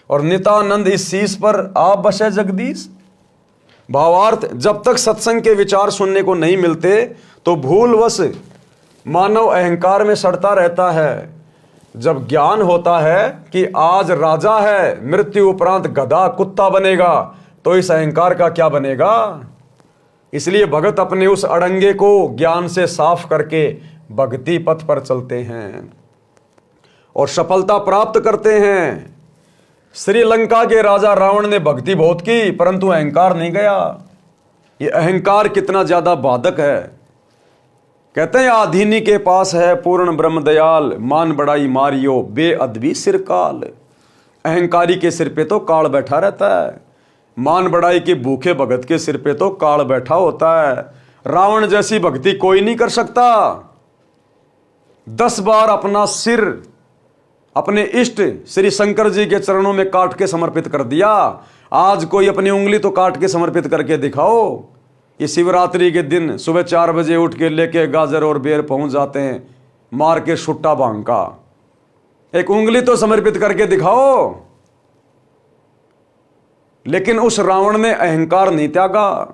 और नित्यानंद इस शीश पर आप बसे जगदीश। भावार्थ, जब तक सत्संग के विचार सुनने को नहीं मिलते तो भूलवश मानव अहंकार में सड़ता रहता है। जब ज्ञान होता है कि आज राजा है, मृत्यु उपरांत गधा कुत्ता बनेगा, तो इस अहंकार का क्या बनेगा? इसलिए भगत अपने उस अड़ंगे को ज्ञान से साफ करके भक्ति पथ पर चलते हैं और सफलता प्राप्त करते हैं। श्रीलंका के राजा रावण ने भक्ति बहुत की, परंतु अहंकार नहीं गया। ये अहंकार कितना ज्यादा बाधक है। कहते हैं आधीनी के पास है पूर्ण ब्रह्म दयाल, मान बड़ाई मारियो बेअदबी सिर काल। अहंकारी के सिर पे तो काल बैठा रहता है। मान बढ़ाई के भूखे भगत के सिर पे तो काल बैठा होता है। रावण जैसी भक्ति कोई नहीं कर सकता। 10 बार अपना सिर अपने इष्ट श्री शंकर जी के चरणों में काट के समर्पित कर दिया। आज कोई अपनी उंगली तो काट के समर्पित करके दिखाओ। ये शिवरात्रि के दिन सुबह 4 बजे उठ के लेके गाजर और बेर पहुंच जाते हैं, मार के छुट्टा भांग का। एक उंगली तो समर्पित करके दिखाओ। लेकिन उस रावण ने अहंकार नहीं त्यागा,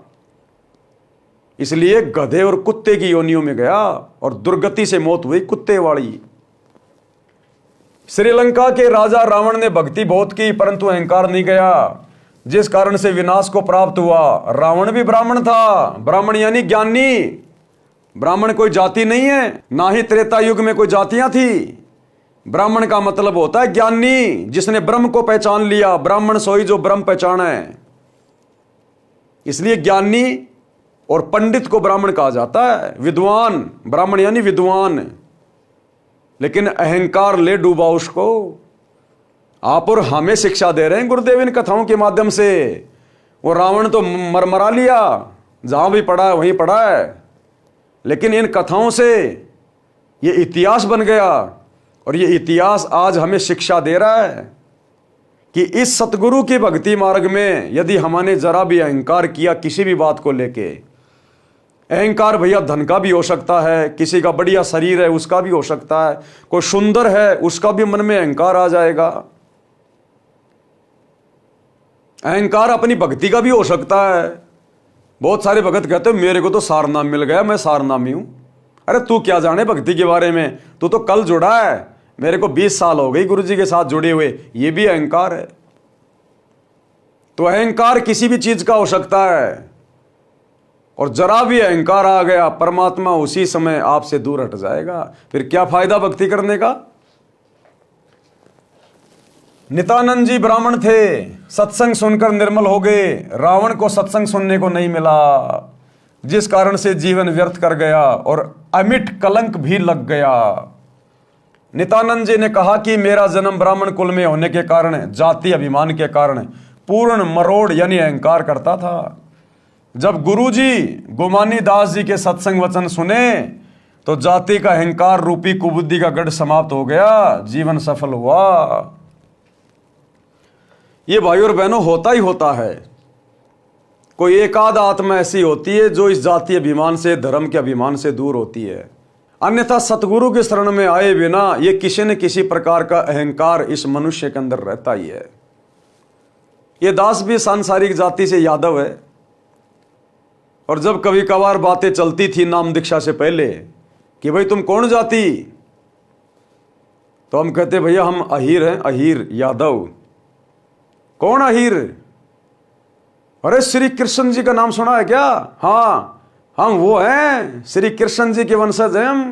इसलिए गधे और कुत्ते की योनियों में गया और दुर्गति से मौत हुई कुत्ते वाली। श्रीलंका के राजा रावण ने भक्ति बहुत की परंतु अहंकार नहीं गया, जिस कारण से विनाश को प्राप्त हुआ। रावण भी ब्राह्मण था, ब्राह्मण यानी ज्ञानी। ब्राह्मण कोई जाति नहीं है, ना ही त्रेता युग में कोई जातियां थी। ब्राह्मण का मतलब होता है ज्ञानी, जिसने ब्रह्म को पहचान लिया। ब्राह्मण सोई जो ब्रह्म पहचाना है। इसलिए ज्ञानी और पंडित को ब्राह्मण कहा जाता है। विद्वान, ब्राह्मण यानी विद्वान। लेकिन अहंकार ले डूबा उसको। आप और हमें शिक्षा दे रहे हैं गुरुदेव इन कथाओं के माध्यम से। वो रावण तो मरमरा लिया, जहां भी पड़ा है वहीं पड़ा है। लेकिन इन कथाओं से ये इतिहास बन गया और ये इतिहास आज हमें शिक्षा दे रहा है कि इस सतगुरु के भक्ति मार्ग में यदि हमने जरा भी अहंकार किया किसी भी बात को लेके, अहंकार भैया धन का भी हो सकता है, किसी का बढ़िया शरीर है उसका भी हो सकता है, कोई सुंदर है उसका भी मन में अहंकार आ जाएगा। अहंकार अपनी भक्ति का भी हो सकता है। बहुत सारे भगत कहते हैं मेरे को तो सारनाम मिल गया, मैं सारनामी हूं। अरे तू क्या जाने भक्ति के बारे में, तू तो कल जुड़ा है। मेरे को 20 साल हो गई गुरु जी के साथ जुड़े हुए। ये भी अहंकार है। तो अहंकार किसी भी चीज का हो सकता है और जरा भी अहंकार आ गया परमात्मा उसी समय आपसे दूर हट जाएगा। फिर क्या फायदा भक्ति करने का। नित्यानंद जी ब्राह्मण थे, सत्संग सुनकर निर्मल हो गए। रावण को सत्संग सुनने को नहीं मिला, जिस कारण से जीवन व्यर्थ कर गया और अमिट कलंक भी लग गया। नित्यानंद जी ने कहा कि मेरा जन्म ब्राह्मण कुल में होने के कारण, जाति अभिमान के कारण पूर्ण मरोड़ यानी अहंकार करता था। जब गुरुजी गोमानी दास जी के सत्संग वचन सुने तो जाति का अहंकार रूपी कुबुद्धि का गढ़ समाप्त हो गया, जीवन सफल हुआ। ये भाई और बहनों होता ही होता है। कोई एक आध आत्मा ऐसी होती है जो इस जातीय अभिमान से, धर्म के अभिमान से दूर होती है। अन्यथा सतगुरु के शरण में आए बिना ये किसी न किसी प्रकार का अहंकार इस मनुष्य के अंदर रहता ही है। ये दास भी सांसारिक जाति से यादव है और जब कभी कभार बातें चलती थी नाम दीक्षा से पहले कि भाई तुम कौन जाति, तो हम कहते भैया हम अहीर हैं, अहीर यादव। कौन अहीर? अरे श्री कृष्ण जी का नाम सुना है क्या? हाँ हम वो हैं, श्री कृष्ण जी के वंशज हैं हम।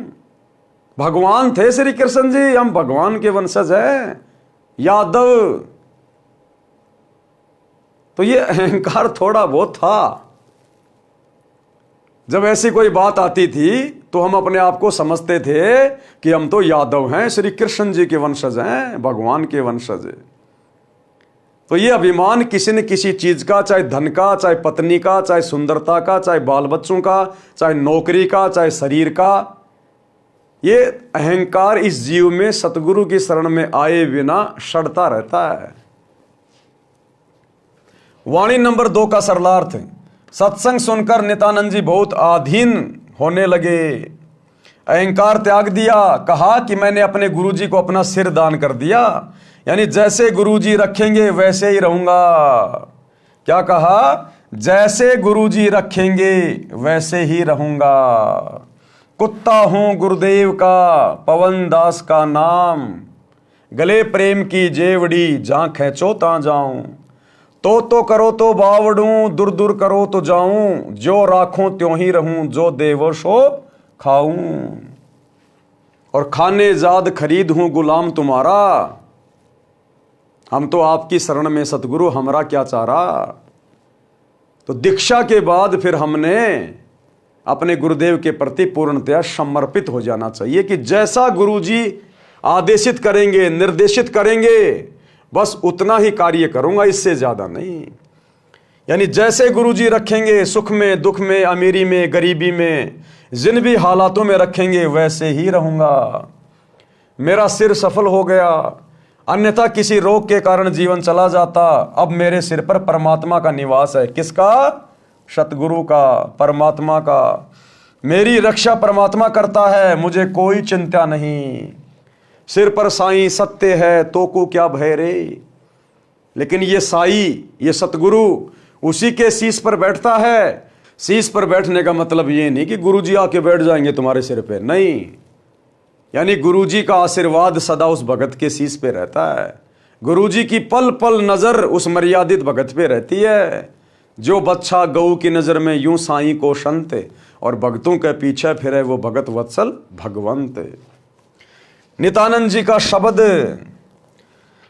भगवान थे श्री कृष्ण जी, हम भगवान के वंशज हैं, यादव। तो ये अहंकार थोड़ा बहुत था। जब ऐसी कोई बात आती थी तो हम अपने आप को समझते थे कि हम तो यादव हैं, श्री कृष्ण जी के वंशज हैं, भगवान के वंशज। तो ये अभिमान किसी न किसी चीज का, चाहे धन का, चाहे पत्नी का, चाहे सुंदरता का, चाहे बाल बच्चों का, चाहे नौकरी का, चाहे शरीर का, ये अहंकार इस जीव में सतगुरु की शरण में आए बिना सड़ता रहता है। वाणी नंबर 2 का सरलार्थ। सत्संग सुनकर नित्यानंद जी बहुत आधीन होने लगे। अहंकार त्याग दिया। कहा कि मैंने अपने गुरु जी को अपना सिर दान कर दिया, यानी जैसे गुरुजी रखेंगे वैसे ही रहूंगा। क्या कहा? जैसे गुरुजी रखेंगे वैसे ही रहूंगा। कुत्ता हूं गुरुदेव का, पवन दास का नाम, गले प्रेम की जेवड़ी, जहां खेचो ता जाऊं। तो करो तो बावड़ूं, दूर दूर करो तो जाऊं, जो राखूं त्यों ही रहूं, जो देवो सो खाऊं। और खाने जाद खरीद हूं गुलाम तुम्हारा। हम तो आपकी शरण में सतगुरु, हमरा क्या चारा। तो दीक्षा के बाद फिर हमने अपने गुरुदेव के प्रति पूर्णतया समर्पित हो जाना चाहिए कि जैसा गुरुजी आदेशित करेंगे, निर्देशित करेंगे, बस उतना ही कार्य करूंगा, इससे ज्यादा नहीं। यानी जैसे गुरुजी रखेंगे, सुख में, दुख में, अमीरी में, गरीबी में, जिन भी हालातों में रखेंगे वैसे ही रहूंगा। मेरा सिर सफल हो गया, अन्यथा किसी रोग के कारण जीवन चला जाता। अब मेरे सिर पर परमात्मा का निवास है। किसका? सतगुरु का, परमात्मा का। मेरी रक्षा परमात्मा करता है, मुझे कोई चिंता नहीं। सिर पर साईं सत्य है, तो को क्या भय रे। लेकिन ये साई, ये सतगुरु उसी के शीश पर बैठता है। शीश पर बैठने का मतलब ये नहीं कि गुरुजी आके बैठ जाएंगे तुम्हारे सिर पे, नहीं। यानी गुरुजी का आशीर्वाद सदा उस भगत के शीश पे रहता है। गुरुजी की पल पल नजर उस मर्यादित भगत पे रहती है। जो बच्चा गऊ की नजर में यूं साईं को संत, और भक्तों के पीछे फिरे वो भगत वत्सल भगवंत। नित्यानंद जी का शब्द,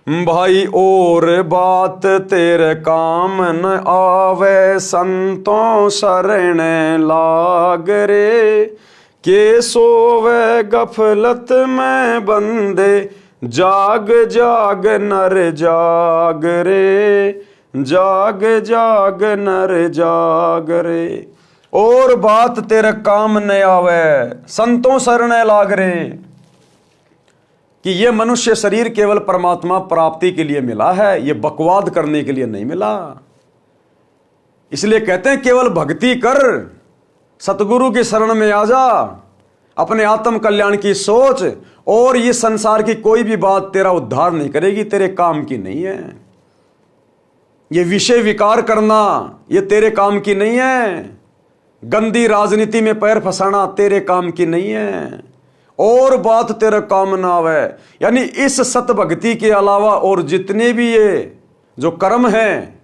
भाई और बात तेरे काम न आवे, संतों शरण लाग रे। के सोवे गफलत में बंदे, जाग जाग नर जाग रे। जाग जाग नर जाग रे। और बात तेरे काम न आवे, संतों शरण लाग रे। कि ये मनुष्य शरीर केवल परमात्मा प्राप्ति के लिए मिला है, ये बकवाद करने के लिए नहीं मिला। इसलिए कहते हैं केवल भक्ति कर, सतगुरु की शरण में आ जा, अपने आत्म कल्याण की सोच, और ये संसार की कोई भी बात तेरा उद्धार नहीं करेगी, तेरे काम की नहीं है। ये विषय विकार करना ये तेरे काम की नहीं है। गंदी राजनीति में पैर फंसाना तेरे काम की नहीं है। और बात तेरा काम ना आवे, यानी इस सत भक्ति के अलावा और जितने भी ये जो कर्म हैं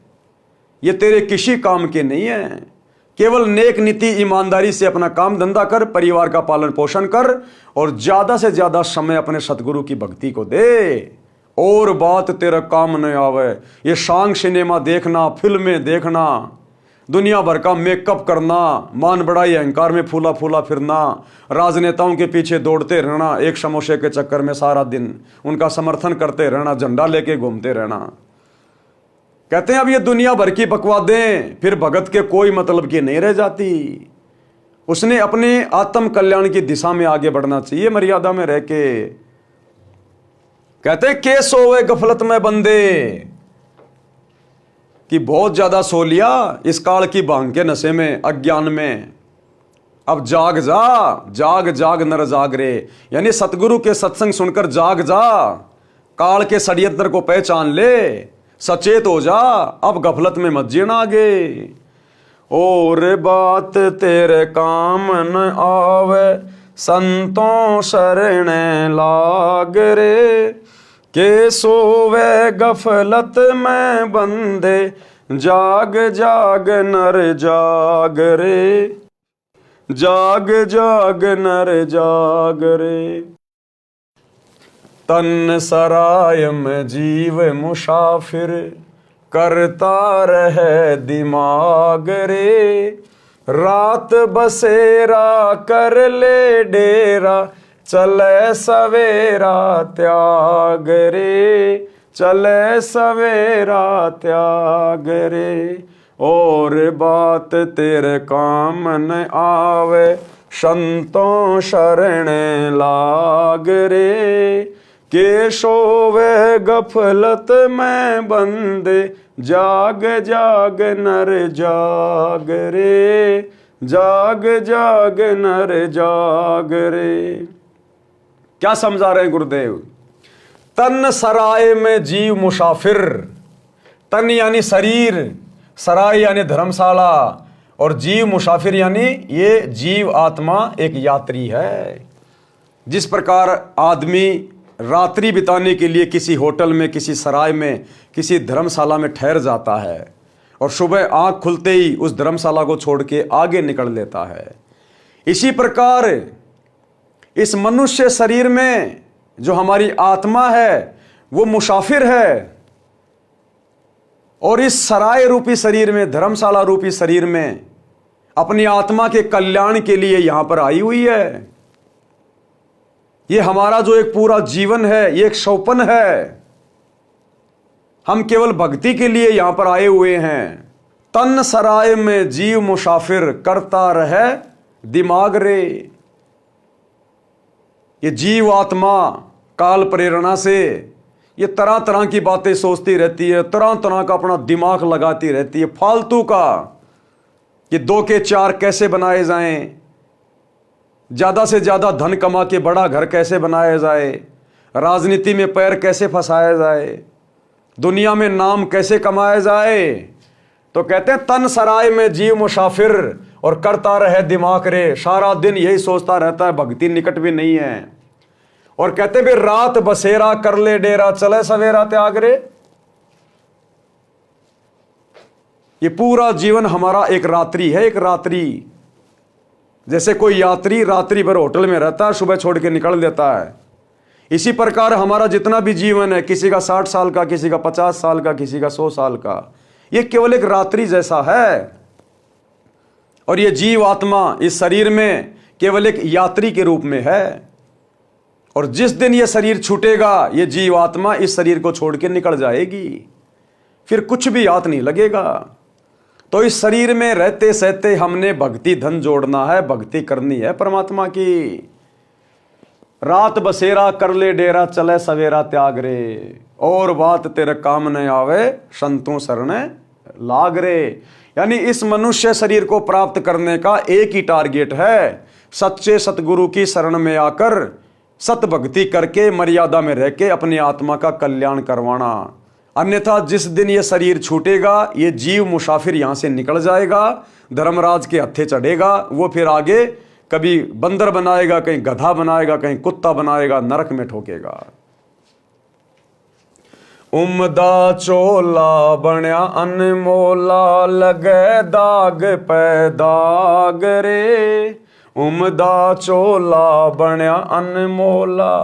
ये तेरे किसी काम के नहीं है। केवल नेक नीति ईमानदारी से अपना काम धंधा कर, परिवार का पालन पोषण कर, और ज्यादा से ज्यादा समय अपने सतगुरु की भक्ति को दे। और बात तेरा काम न आवे, ये शांग सिनेमा देखना, फिल्में देखना, दुनिया भर का मेकअप करना, मान बड़ाई अहंकार में फूला फूला फिरना, राजनेताओं के पीछे दौड़ते रहना, एक समोसे के चक्कर में सारा दिन उनका समर्थन करते रहना, झंडा लेके घूमते रहना। कहते हैं अब ये दुनिया भर की बकवादें फिर भगत के कोई मतलब की नहीं रह जाती। उसने अपने आत्म कल्याण की दिशा में आगे बढ़ना चाहिए, मर्यादा में रह के। कहते हैं के सोवे गफलत में बंदे, कि बहुत ज्यादा सो लिया इस काल की भांग के नशे में, अज्ञान में। अब जाग जा, जाग जाग नर जाग रे। यानी सतगुरु के सत्संग सुनकर जाग जा, काल के षड्यंत्र को पहचान ले, सचेत हो जा, अब गफलत में मत जीना आगे। और बात तेरे काम न आवे, संतों शरण लाग रे। के सोवे गफलत में बंदे, जाग जाग नर जाग रे। जाग जाग नर जाग रे। तन सराय में जीव मुसाफिर, करता रहे दिमाग रे। रात बसेरा कर ले डेरा, चले सवेरा त्याग रे। चले सवेरा त्याग रे। और बात तेरे काम न आवे, संतों शरण लाग रे। के सोवे गफलत में बंदे, जाग जाग नर जाग रे। जाग जाग नर जाग रे। क्या समझा रहे हैं गुरुदेव? तन सराय में जीव मुसाफिर, तन यानी शरीर, सराय यानी धर्मशाला, और जीव मुसाफिर यानी ये जीव आत्मा एक यात्री है। जिस प्रकार आदमी रात्रि बिताने के लिए किसी होटल में, किसी सराय में, किसी धर्मशाला में ठहर जाता है, और सुबह आंख खुलते ही उस धर्मशाला को छोड़ के आगे निकल लेता है, इसी प्रकार इस मनुष्य शरीर में जो हमारी आत्मा है वो मुसाफिर है, और इस सराय रूपी शरीर में, धर्मशाला रूपी शरीर में अपनी आत्मा के कल्याण के लिए यहां पर आई हुई है। ये हमारा जो एक पूरा जीवन है, ये एक सौपन है। हम केवल भक्ति के लिए यहां पर आए हुए हैं। तन सराय में जीव मुसाफिर, करता रहे दिमाग रे। ये जीव आत्मा काल प्रेरणा से ये तरह तरह की बातें सोचती रहती है, तरह तरह का अपना दिमाग लगाती रहती है फालतू का, कि 2 के 4 कैसे बनाए जाएं, ज्यादा से ज्यादा धन कमा के बड़ा घर कैसे बनाया जाए, राजनीति में पैर कैसे फंसाया जाए, दुनिया में नाम कैसे कमाया जाए। तो कहते हैं तन सराय में जीव मुसाफिर और करता रहे दिमाग रे। सारा दिन यही सोचता रहता है, भक्ति निकट भी नहीं है। और कहते भी रात बसेरा कर ले डेरा, चले सवेरा त्याग रे। ये पूरा जीवन हमारा एक रात्रि है, एक रात्रि। जैसे कोई यात्री रात्रि भर होटल में रहता है, सुबह छोड़ के निकल देता है, इसी प्रकार हमारा जितना भी जीवन है, किसी का 60 साल का, किसी का 50 साल का, किसी का 100 साल का, ये केवल एक रात्रि जैसा है। और ये जीव आत्मा इस शरीर में केवल एक यात्री के रूप में है। और जिस दिन ये शरीर छूटेगा, ये जीव आत्मा इस शरीर को छोड़ के निकल जाएगी, फिर कुछ भी याद नहीं लगेगा। तो इस शरीर में रहते सहते हमने भक्ति धन जोड़ना है, भक्ति करनी है परमात्मा की। रात बसेरा कर ले डेरा, चले सवेरा त्याग रे। और बात तेरे काम न आवे, संतों शरण लाग रे। यानी इस मनुष्य शरीर को प्राप्त करने का एक ही टारगेट है, सच्चे सतगुरु की शरण में आकर सत भक्ति करके मर्यादा में रह के अपनी आत्मा का कल्याण करवाना। अन्यथा जिस दिन ये शरीर छूटेगा, ये जीव मुसाफिर यहां से निकल जाएगा, धर्मराज के हत्थे चढ़ेगा। वो फिर आगे कभी बंदर बनाएगा, कहीं गधा बनाएगा, कहीं कुत्ता बनाएगा, नरक में ठोकेगा। उमदा चोला बनया अनमोला, लगे दाग पे दाग रे। उमदा चोला बनया अनमोला,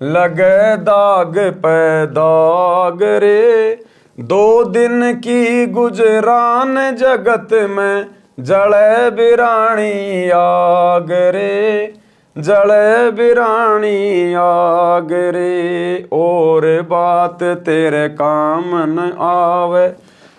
लगे दाग पे दाग रे। 2 दिन की गुजरान जगत में, जले बिरानी आग रे, जले बिरानी आग रे। और बात तेरे काम न आवे,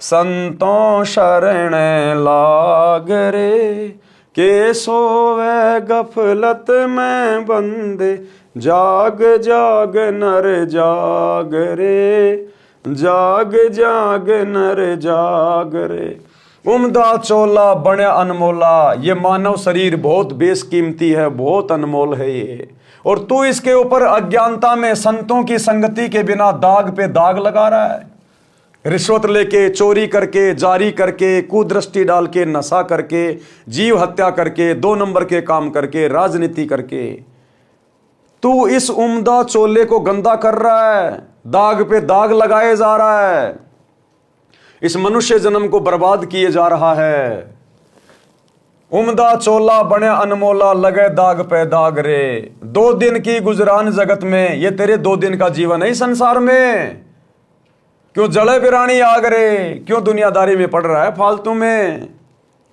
संतों शरण लाग रे। के सोवे गफलत में बंदे, जाग जाग नर जाग रे, जाग जाग नर जाग रे। उमदा चोला बने अनमोला, ये मानव शरीर बहुत बेशकीमती है, बहुत अनमोल है ये। और तू इसके ऊपर अज्ञानता में संतों की संगति के बिना दाग पे दाग लगा रहा है। रिश्वत लेके, चोरी करके, जारी करके, कुदृष्टि डाल के, नशा करके, जीव हत्या करके, 2 नंबर के काम करके, राजनीति करके तू इस उम्दा चोले को गंदा कर रहा है, दाग पे दाग लगाए जा रहा है, इस मनुष्य जन्म को बर्बाद किए जा रहा है। उम्दा चोला बने अनमोला, लगे दाग पे दाग रे। 2 दिन की गुजरान जगत में, ये तेरे 2 दिन का जीवन है संसार में। क्यों जले बिरानी आग रे, क्यों दुनियादारी में पड़ रहा है फालतू में,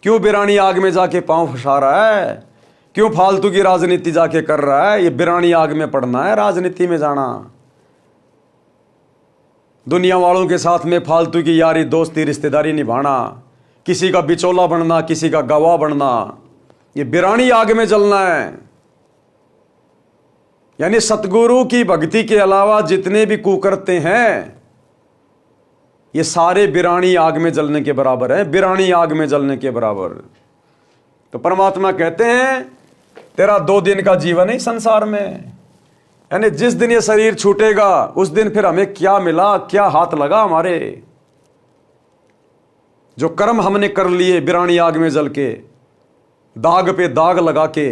क्यों बिरानी आग में जाके पांव फंसा रहा है, क्यों फालतू की राजनीति जाके कर रहा है। ये बिरानी आग में पड़ना है, राजनीति में जाना, दुनिया वालों के साथ में फालतू की यारी दोस्ती रिश्तेदारी निभाना, किसी का बिचौला बनना, किसी का गवाह बनना, ये बिरानी आग में जलना है। यानी सतगुरु की भक्ति के अलावा जितने भी कुकर्ते हैं, ये सारे बिरानी आग में जलने के बराबर हैं, बिरानी आग में जलने के बराबर। तो परमात्मा कहते हैं तेरा 2 दिन का जीवन है संसार में। यानी जिस दिन ये शरीर छूटेगा, उस दिन फिर हमें क्या मिला, क्या हाथ लगा हमारे। जो कर्म हमने कर लिए बिरानी आग में जल के, दाग पे दाग लगा के,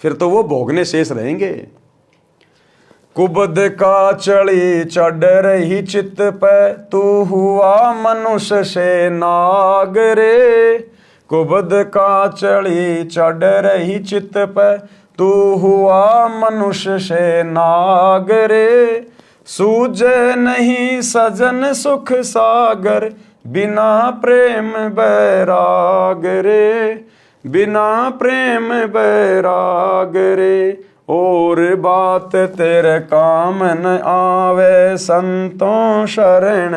फिर तो वो भोगने शेष रहेंगे। कुबद का चढ़ी चढ़ रही चित पे, तू हुआ मनुष्य से नाग रे। कुबद का चढ़ी चढ़ रही चित पे, तू हुआ मनुष्य से नाग रे। सूझे नहीं सजन सुख सागर, बिना प्रेम बैराग रे, बिना प्रेम बैराग रे। और बात तेरे काम न आवे, संतों शरण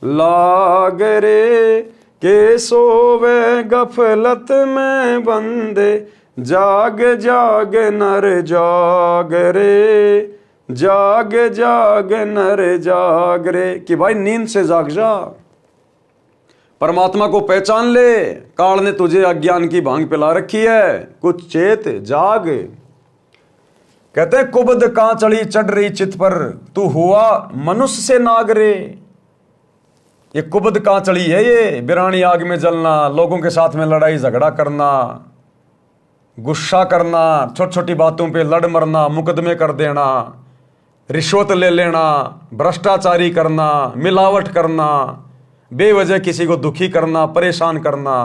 लाग रे। के सोवे गफलत में बंदे, जाग जाग नर जाग रे, जाग जाग नर जाग रे। कि भाई नींद से जाग जा, परमात्मा को पहचान ले। काल ने तुझे अज्ञान की भांग पिला रखी है, कुछ चेत जाग। कहते कुबद कहां चढ़ी चढ़ रही चित पर, तू हुआ मनुष्य से नाग रे। ये कुबद कहां चढ़ी है, ये बिरानी आग में जलना, लोगों के साथ में लड़ाई झगड़ा करना, गुस्सा करना, छोटी छोटी बातों पे लड़ मरना, मुकदमे कर देना, रिश्वत ले लेना, भ्रष्टाचारी करना, मिलावट करना, बेवजह किसी को दुखी करना, परेशान करना।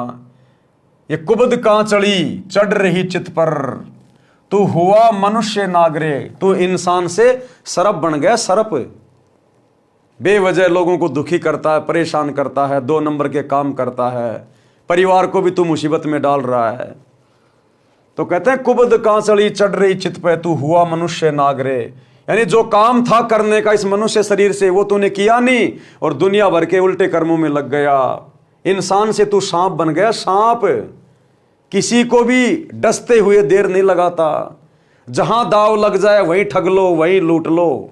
ये कुबद कहां चढ़ी चढ़ रही चित पर, तू हुआ मनुष्य नागरे। तू इंसान से सरप बन गया, सरप। बेवजह लोगों को दुखी करता है, परेशान करता है, 2 नंबर के काम करता है, परिवार को भी तू मुसीबत में डाल रहा है। तो कहते हैं कुबद कहां चढ़ी चढ़ रही चित पे, तू हुआ मनुष्य नागरे। यानी जो काम था करने का इस मनुष्य शरीर से, वो तूने किया नहीं और दुनिया भर के उल्टे कर्मों में लग गया। इंसान से तू सांप बन गया, सांप। किसी को भी डसते हुए देर नहीं लगाता, जहां दाव लग जाए वहीं ठग लो, वहीं लूट लो।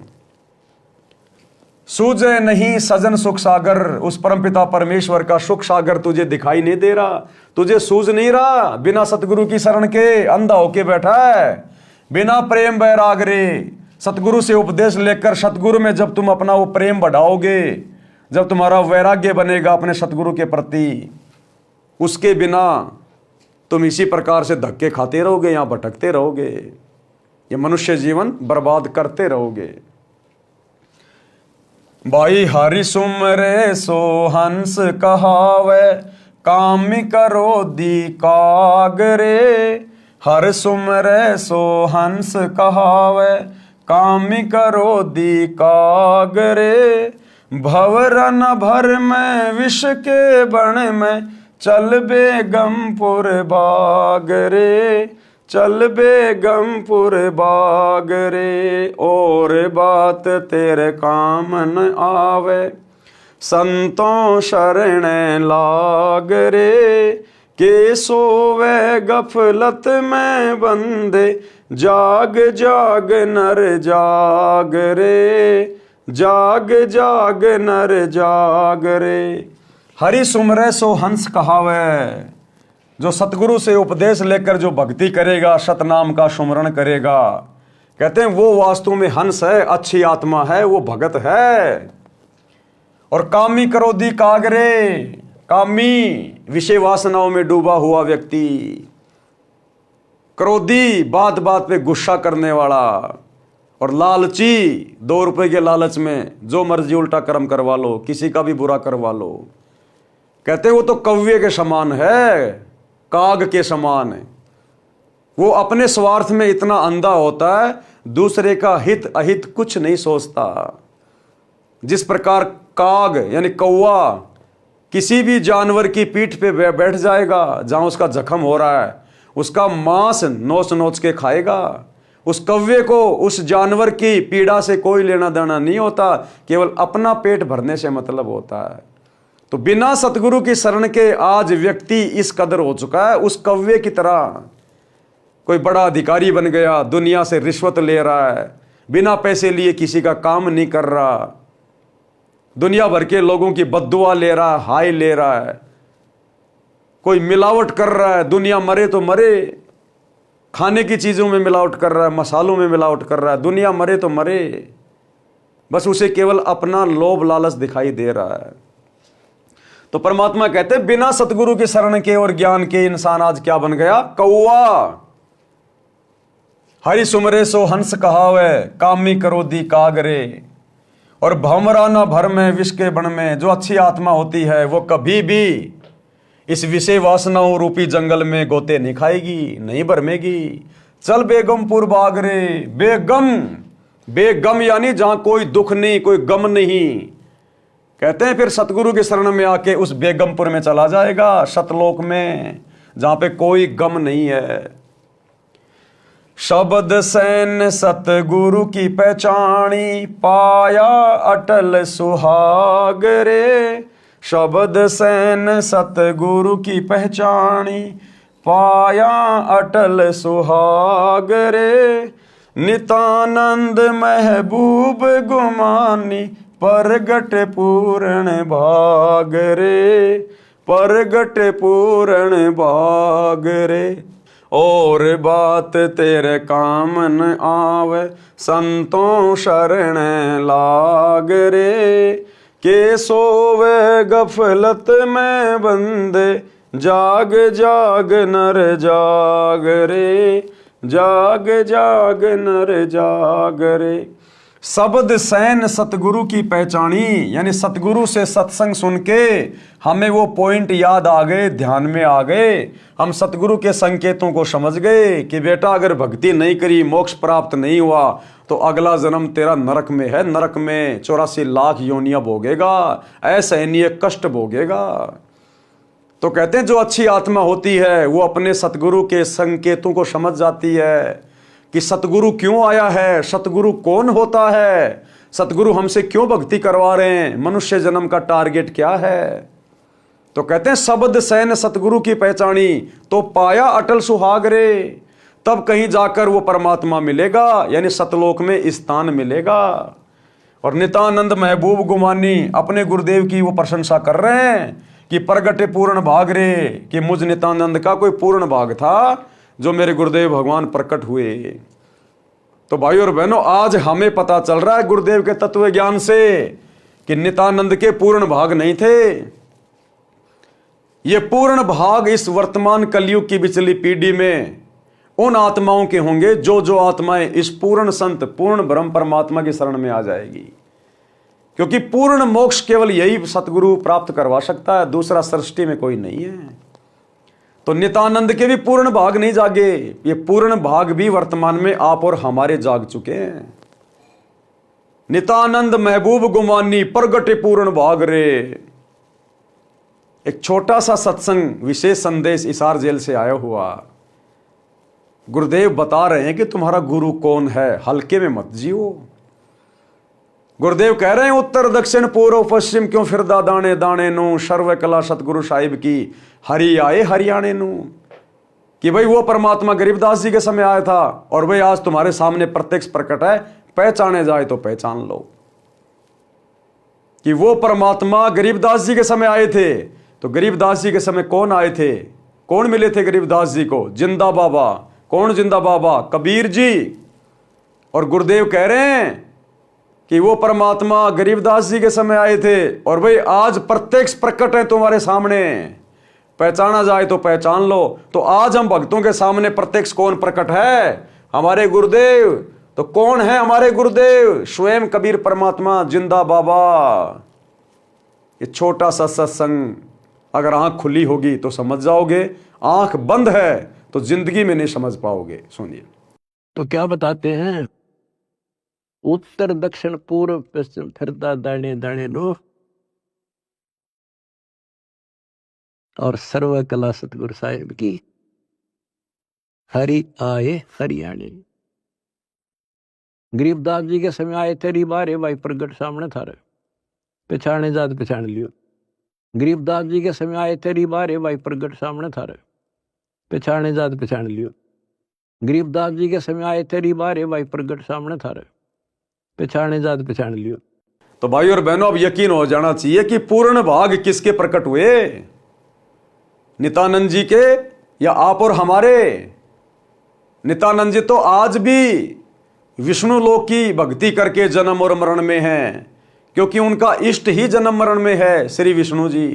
सूझे नहीं सजन सुख सागर, उस परमपिता परमेश्वर का सुख सागर तुझे दिखाई नहीं दे रहा, तुझे सूझ नहीं रहा। बिना सतगुरु की शरण के अंधा होके बैठा है, बिना प्रेम बैराग रे। सतगुरु से उपदेश लेकर सतगुरु में जब तुम अपना वो प्रेम बढ़ाओगे, जब तुम्हारा वैराग्य बनेगा अपने सतगुरु के प्रति, उसके बिना तुम इसी प्रकार से धक्के खाते रहोगे, यहां भटकते रहोगे, ये मनुष्य जीवन बर्बाद करते रहोगे। भाई हरि सुमरे सो हंस कहावे, काम करो दी कागरे। हर सुमरे सो हंस कहावे, काम करो दी कागरे। भवरन भर में विष के बण में, चल बेगमपुर बाग रे, चल बेगमपुर बाग रे। और बात तेरे काम न आवे, संतों शरण लाग रे। के सोवे गफलत में बंदे, जाग जाग नर जाग रे, जाग जाग नर जाग रे। हरि सुमरे सो हंस कहावे। जो सतगुरु से उपदेश लेकर जो भक्ति करेगा, सतनाम का सुमरण करेगा, कहते हैं वो वास्तु में हंस है, अच्छी आत्मा है, वो भगत है। और कामी क्रोधी कागरे, कामी विषय वासनाओं में डूबा हुआ व्यक्ति, क्रोधी बात बात पे गुस्सा करने वाला, और लालची 2 रुपए के लालच में जो मर्जी उल्टा कर्म करवा लो, किसी का भी बुरा करवा लो। कहते हैं वो तो कौवे के समान है, काग के समान है। वो अपने स्वार्थ में इतना अंधा होता है, दूसरे का हित अहित कुछ नहीं सोचता। जिस प्रकार काग यानी कौवा किसी भी जानवर की पीठ पे बैठ जाएगा, जहां उसका जख्म हो रहा है, उसका मांस नोच नोच के खाएगा। उस कौवे को उस जानवर की पीड़ा से कोई लेना देना नहीं होता, केवल अपना पेट भरने से मतलब होता है। तो बिना सतगुरु की शरण के आज व्यक्ति इस कदर हो चुका है, उस कौवे की तरह। कोई बड़ा अधिकारी बन गया, दुनिया से रिश्वत ले रहा है, बिना पैसे लिए किसी का काम नहीं कर रहा, दुनिया भर के लोगों की बद्दुआ ले रहा है, हाय ले रहा है, कोई मिलावट कर रहा है, दुनिया मरे तो मरे, खाने की चीजों में मिलावट कर रहा है, मसालों में मिलावट कर रहा है, दुनिया मरे तो मरे, बस उसे केवल अपना लोभ लालच दिखाई दे रहा है। तो परमात्मा कहते हैं बिना सतगुरु के शरण के और ज्ञान के इंसान आज क्या बन गया? कौवा। हरि सुमरे सो हंस कहावे, कामी क्रोधी कागरे। और भमरा न भर में विष के बन में, जो अच्छी आत्मा होती है वो कभी भी इस विषय वासनाओं रूपी जंगल में गोते नहीं खाएगी, नहीं भरमेगी। चल बेगमपुर बाग रे, बेगम, बेगम यानी जहां कोई दुख नहीं, कोई गम नहीं। कहते हैं फिर सतगुरु के शरण में आके उस बेगमपुर में चला जाएगा, सतलोक में, जहां पे कोई गम नहीं है। शब्द सैन सतगुरु की पहचानी, पाया अटल सुहाग रे। शब्द सैन सतगुरु की पहचानी, पाया अटल सुहाग रे। नितानंद महबूब गुमानी, परगट पूर्ण भाग रे, परगट पूर्ण भाग रे। और बात तेरे काम न आवे, संतों शरण लाग रे। के सोवे गफलत में बंदे, जाग जाग नर जाग रे, जाग जाग नर जाग रे। शब्द सैन सतगुरु की पहचानी, यानी सतगुरु से सत्संग सुन के हमें वो पॉइंट याद आ गए, ध्यान में आ गए। हम सतगुरु के संकेतों को समझ गए कि बेटा अगर भक्ति नहीं करी, मोक्ष प्राप्त नहीं हुआ तो अगला जन्म तेरा नरक में है। नरक में 84 लाख योनियां भोगेगा, असहनीय कष्ट भोगेगा। तो कहते हैं जो अच्छी आत्मा होती है वो अपने सतगुरु के संकेतों को समझ जाती है कि सतगुरु क्यों आया है, सतगुरु कौन होता है, सतगुरु हमसे क्यों भक्ति करवा रहे हैं, मनुष्य जन्म का टारगेट क्या है। तो कहते हैं शब्द सैन सतगुरु की पहचानी, तो पाया अटल सुहाग रे। तब कहीं जाकर वो परमात्मा मिलेगा, यानी सतलोक में स्थान मिलेगा। और नितानंद महबूब गुमानी, अपने गुरुदेव की वो प्रशंसा कर रहे हैं कि प्रगटे पूर्ण भाग रे, कि मुझ नितानंद का कोई पूर्ण भाग था जो मेरे गुरुदेव भगवान प्रकट हुए। तो भाई और बहनों, आज हमें पता चल रहा है गुरुदेव के तत्व ज्ञान से कि नितानंद के पूर्ण भाग नहीं थे। ये पूर्ण भाग इस वर्तमान कलयुग की बिचली पीढ़ी में उन आत्माओं के होंगे जो आत्माएं इस पूर्ण संत, पूर्ण ब्रह्म परमात्मा की शरण में आ जाएगी। क्योंकि पूर्ण मोक्ष केवल यही सतगुरु प्राप्त करवा सकता है, दूसरा सृष्टि में कोई नहीं है। तो नितानंद के भी पूर्ण भाग नहीं जागे, ये पूर्ण भाग भी वर्तमान में आप और हमारे जाग चुके हैं। नितानंद महबूब गुमानी, प्रगटे पूर्ण भाग रे। एक छोटा सा सत्संग, विशेष संदेश इसार जेल से आया हुआ। गुरुदेव बता रहे हैं कि तुम्हारा गुरु कौन है, हल्के में मत जियो। गुरुदेव कह रहे हैं उत्तर दक्षिण पूर्व पश्चिम क्यों फिरदा दाने दाने नु, सर्व कला सतगुरु साहिब की हरि आए हरियाणे नु। कि भाई वो परमात्मा गरीबदास जी के समय आया था और भाई आज तुम्हारे सामने प्रत्यक्ष प्रकट है, पहचाने जाए तो पहचान लो कि वो परमात्मा गरीबदास जी के समय आए थे। तो गरीबदास जी के समय कौन आए थे, कौन मिले थे गरीबदास जी को? जिंदा बाबा। कौन जिंदा बाबा? कबीर जी। और गुरुदेव कह रहे हैं कि वो परमात्मा गरीबदास जी के समय आए थे और भाई आज प्रत्यक्ष प्रकट है तुम्हारे सामने, पहचाना जाए तो पहचान लो। तो आज हम भक्तों के सामने प्रत्यक्ष कौन प्रकट है? हमारे गुरुदेव। तो कौन है हमारे गुरुदेव? स्वयं कबीर परमात्मा, जिंदा बाबा। ये छोटा सा सत्संग अगर आंख खुली होगी तो समझ जाओगे, आंख बंद है तो जिंदगी में नहीं समझ पाओगे। सुनिए। तो क्या बताते हैं, उत्तर दक्षिण पूर्व पश्चिम फिरता दाने दाने नो, और सर्व कला सतगुरु साहिब की हरि आए हरियाणे। गरीबदास जी के समय आए थे, रिबारे भाई प्रगट सामने था रे, पहचाने जात पहचान लियो। गरीबदास जी के समय आए थे, रिबारे भाई प्रगट सामने था रे, पहचाने जात पहचान लियो। गरीबदास जी के समय आए थे, रिबारे भाई प्रगट सामने था रे, पहचाने जात पहचान लियो। तो भाई और बहनों, अब यकीन हो जाना चाहिए कि पूर्ण भाग किसके प्रकट हुए, नित्यानंद जी के या आप और हमारे? नित्यानंद जी तो आज भी विष्णु लोक की भक्ति करके जन्म और मरण में हैं, क्योंकि उनका इष्ट ही जन्म मरण में है, श्री विष्णु जी।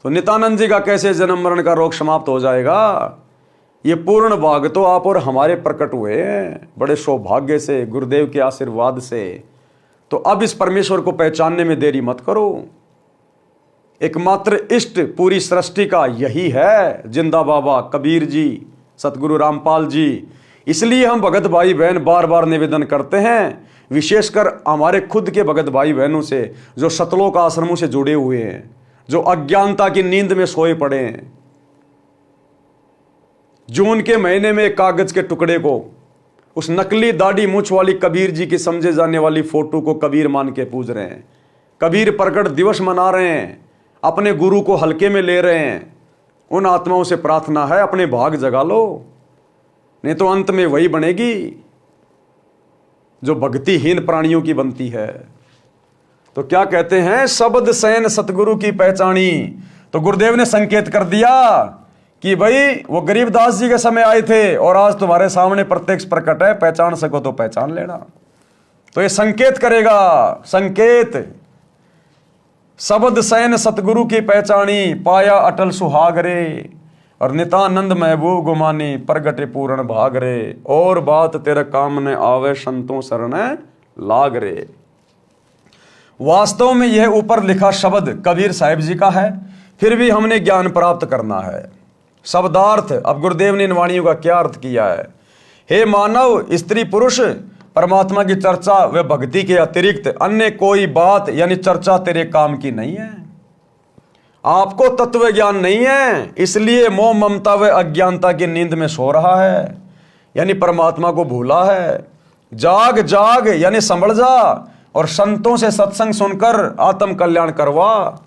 तो नित्यानंद जी का कैसे जन्म मरण का रोग समाप्त हो जाएगा? ये पूर्ण भाग तो आप और हमारे प्रकट हुए हैं, बड़े सौभाग्य से, गुरुदेव के आशीर्वाद से। तो अब इस परमेश्वर को पहचानने में देरी मत करो। एकमात्र इष्ट पूरी सृष्टि का यही है, जिंदा बाबा कबीर जी, सतगुरु रामपाल जी। इसलिए हम भगत भाई बहन बार बार निवेदन करते हैं, विशेषकर हमारे खुद के भगत भाई बहनों से जो सतलोक आश्रमों से जुड़े हुए हैं, जो अज्ञानता की नींद में सोए पड़े हैं। जून के महीने में कागज के टुकड़े को, उस नकली दाढ़ी मूछ वाली कबीर जी की समझे जाने वाली फोटो को कबीर मान के पूज रहे हैं, कबीर प्रकट दिवस मना रहे हैं, अपने गुरु को हल्के में ले रहे हैं, उन आत्माओं से प्रार्थना है अपने भाग जगा लो, नहीं तो अंत में वही बनेगी जो भक्तिहीन प्राणियों की बनती है। तो क्या कहते हैं, शब्द सैन सतगुरु की पहचानी। तो गुरुदेव ने संकेत कर दिया कि भाई वो गरीबदास जी के समय आए थे और आज तुम्हारे सामने प्रत्यक्ष प्रकट है, पहचान सको तो पहचान लेना। तो ये संकेत करेगा, संकेत। शब्द सैन सतगुरु की पहचानी, पाया अटल सुहाग रे, और नितानंद महबूब गुमानी, प्रगटे पूर्ण भाग रे, और बात तेरे काम ने आवे, संतों शरण लाग रे। वास्तव में यह ऊपर लिखा शब्द कबीर साहिब जी का है, फिर भी हमने ज्ञान प्राप्त करना है। शब्दार्थ, अब गुरुदेव ने इन वाणियों का क्या अर्थ किया है। हे मानव, स्त्री पुरुष परमात्मा की चर्चा व भक्ति के अतिरिक्त अन्य कोई बात यानी चर्चा तेरे काम की नहीं है। आपको तत्व ज्ञान नहीं है, इसलिए मोह ममता व अज्ञानता की नींद में सो रहा है, यानी परमात्मा को भूला है। जाग जाग यानी संभल जा और संतों से सत्संग सुनकर आत्म कल्याण करवा।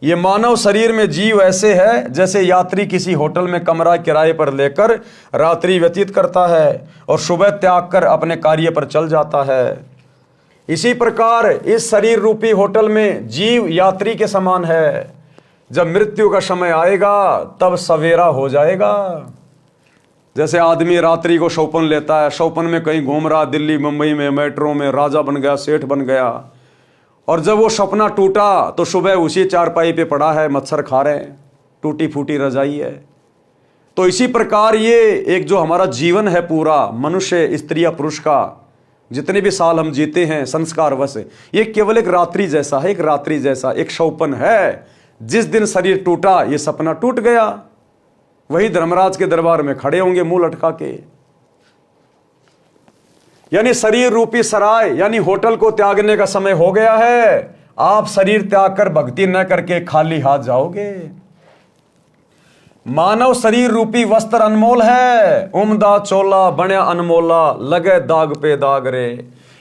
ये मानव शरीर में जीव ऐसे है जैसे यात्री किसी होटल में कमरा किराए पर लेकर रात्रि व्यतीत करता है और सुबह त्याग कर अपने कार्य पर चल जाता है। इसी प्रकार इस शरीर रूपी होटल में जीव यात्री के समान है। जब मृत्यु का समय आएगा तब सवेरा हो जाएगा। जैसे आदमी रात्रि को शौपन लेता है, शौपन में कहीं घूम रहा, दिल्ली मुंबई में मेट्रो में राजा बन गया, सेठ बन गया, और जब वो सपना टूटा तो सुबह उसी चारपाई पे पड़ा है, मच्छर खा रहे हैं, टूटी फूटी रजाई है। तो इसी प्रकार ये एक जो हमारा जीवन है पूरा, मनुष्य स्त्री या पुरुष का, जितने भी साल हम जीते हैं संस्कारवश, ये केवल एक रात्रि जैसा है, एक रात्रि जैसा एक शौपन है। जिस दिन शरीर टूटा ये सपना टूट गया, वही धर्मराज के दरबार में खड़े होंगे मुंह लटका के। यानी शरीर रूपी सराय यानी होटल को त्यागने का समय हो गया है। आप शरीर त्याग कर भक्ति न करके खाली हाथ जाओगे। मानव शरीर रूपी वस्त्र अनमोल है, उम्दा चोला बण्या अनमोला, लगे दाग पे दाग रे।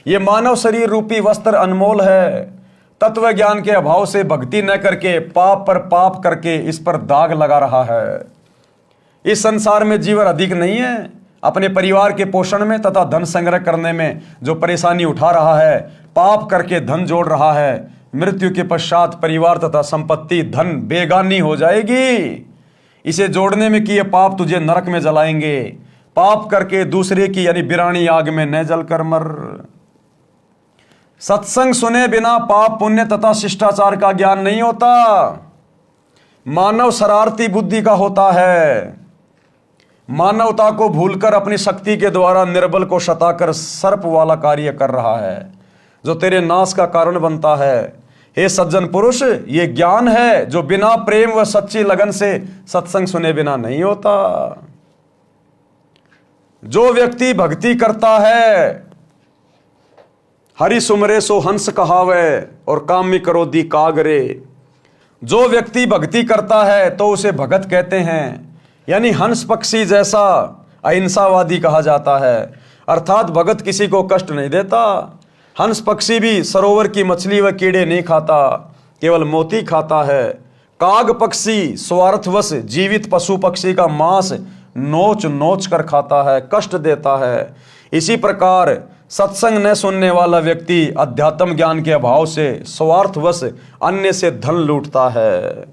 ये मानव शरीर रूपी वस्त्र अनमोल है। तत्व ज्ञान के अभाव से भक्ति न करके पाप पर पाप करके इस पर दाग लगा रहा है। इस संसार में जीवन अधिक नहीं है। अपने परिवार के पोषण में तथा धन संग्रह करने में जो परेशानी उठा रहा है, पाप करके धन जोड़ रहा है, मृत्यु के पश्चात परिवार तथा संपत्ति धन बेगानी हो जाएगी। इसे जोड़ने में किए पाप तुझे नरक में जलाएंगे। पाप करके दूसरे की यानी बिरानी आग में न जलकर मर। सत्संग सुने बिना पाप पुण्य तथा शिष्टाचार का ज्ञान नहीं होता। मानव शरारती बुद्धि का होता है। मानवता को भूलकर अपनी शक्ति के द्वारा निर्बल को सताकर सर्प वाला कार्य कर रहा है, जो तेरे नाश का कारण बनता है। हे सज्जन पुरुष, ये ज्ञान है जो बिना प्रेम व सच्ची लगन से सत्संग सुने बिना नहीं होता। जो व्यक्ति भक्ति करता है, हरि सुमरे सो हंस कहावे और कामी क्रोधी कागरे। जो व्यक्ति भक्ति करता है तो उसे भगत कहते हैं, यानी हंस पक्षी जैसा अहिंसावादी कहा जाता है। अर्थात भगत किसी को कष्ट नहीं देता। हंस पक्षी भी सरोवर की मछली व कीड़े नहीं खाता, केवल मोती खाता है। काग पक्षी स्वार्थवश जीवित पशु पक्षी का मांस नोच नोच कर खाता है, कष्ट देता है। इसी प्रकार सत्संग न सुनने वाला व्यक्ति अध्यात्म ज्ञान के अभाव से स्वार्थवश अन्य से धन लूटता है,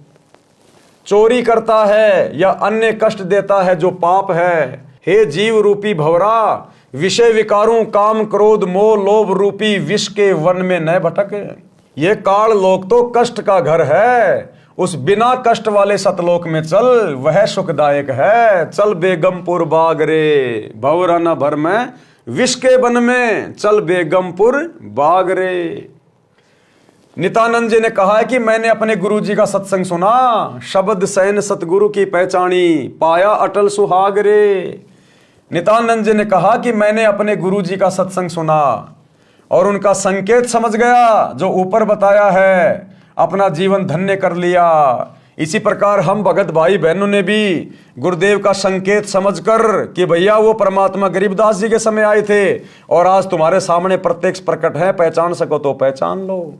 चोरी करता है या अन्य कष्ट देता है, जो पाप है। हे जीव रूपी भंवरा, विषय विकारों काम क्रोध मोह लोभ रूपी विष के वन में न भटक। ये काल लोक तो कष्ट का घर है, उस बिना कष्ट वाले सतलोक में चल, वह सुखदायक है। चल बेगमपुर बाग रे, भंवरा न भर में विष के वन में, चल बेगमपुर बाग रे। नित्यानंद जी ने कहा है कि मैंने अपने गुरु जी का सत्संग सुना, शब्द सैन सतगुरु की पहचानी, पाया अटल सुहाग रे। नित्यानंद जी ने कहा कि मैंने अपने गुरु जी का सत्संग सुना और उनका संकेत समझ गया जो ऊपर बताया है, अपना जीवन धन्य कर लिया। इसी प्रकार हम भगत भाई बहनों ने भी गुरुदेव का संकेत समझकर कि भैया वो परमात्मा गरीबदास जी के समय आए थे और आज तुम्हारे सामने प्रत्यक्ष प्रकट है, पहचान सको तो पहचान लो।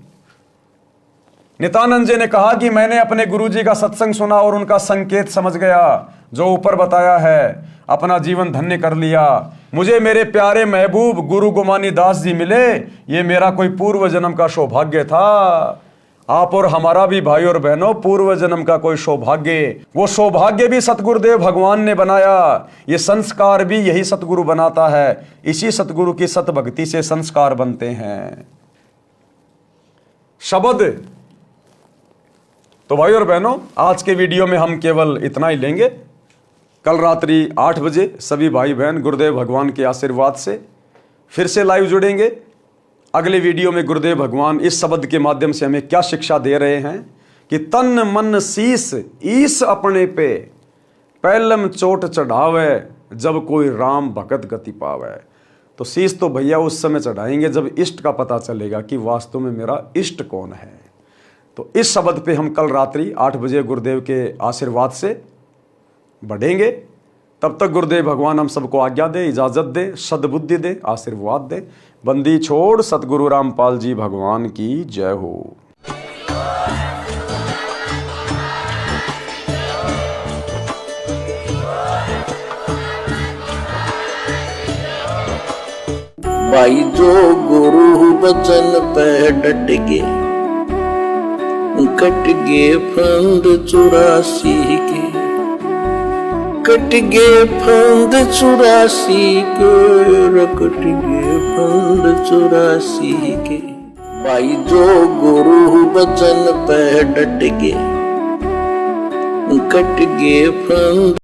नित्यानंद जी ने कहा कि मैंने अपने गुरुजी का सत्संग सुना और उनका संकेत समझ गया जो ऊपर बताया है, अपना जीवन धन्य कर लिया। मुझे मेरे प्यारे महबूब गुरु गोमानी दास जी मिले, ये मेरा कोई पूर्व जन्म का सौभाग्य था। आप और हमारा भी भाई और बहनों पूर्व जन्म का कोई सौभाग्य, वो सौभाग्य भी सतगुरुदेव भगवान ने बनाया। ये संस्कार भी यही सतगुरु बनाता है। इसी सतगुरु की सतभक्ति से संस्कार बनते हैं। शब्द तो भाई और बहनों, आज के वीडियो में हम केवल इतना ही लेंगे। कल रात्रि 8 बजे सभी भाई बहन गुरुदेव भगवान के आशीर्वाद से फिर से लाइव जुड़ेंगे। अगले वीडियो में गुरुदेव भगवान इस शब्द के माध्यम से हमें क्या शिक्षा दे रहे हैं कि तन मन शीस ईस अपने पे, पहलम चोट चढ़ावे जब कोई राम भगत गति पावे। तो शीस तो भैया उस समय चढ़ाएंगे जब इष्ट का पता चलेगा कि वास्तव में मेरा इष्ट कौन है। तो इस शब्द पे हम कल रात्रि 8 बजे गुरुदेव के आशीर्वाद से बढ़ेंगे। तब तक गुरुदेव भगवान हम सबको आज्ञा दे, इजाजत दे, सद्बुद्धि दे, आशीर्वाद दे। बंदी छोड़ सतगुरु रामपाल जी भगवान की जय हो। भाई जो गुरु बचन पे डट गे, कट गे फंद 84 के, कट गे फंद 84 के, कट गे फंद 84 के। भाई जो गुरु बचन पे डट गे, कट गे फंद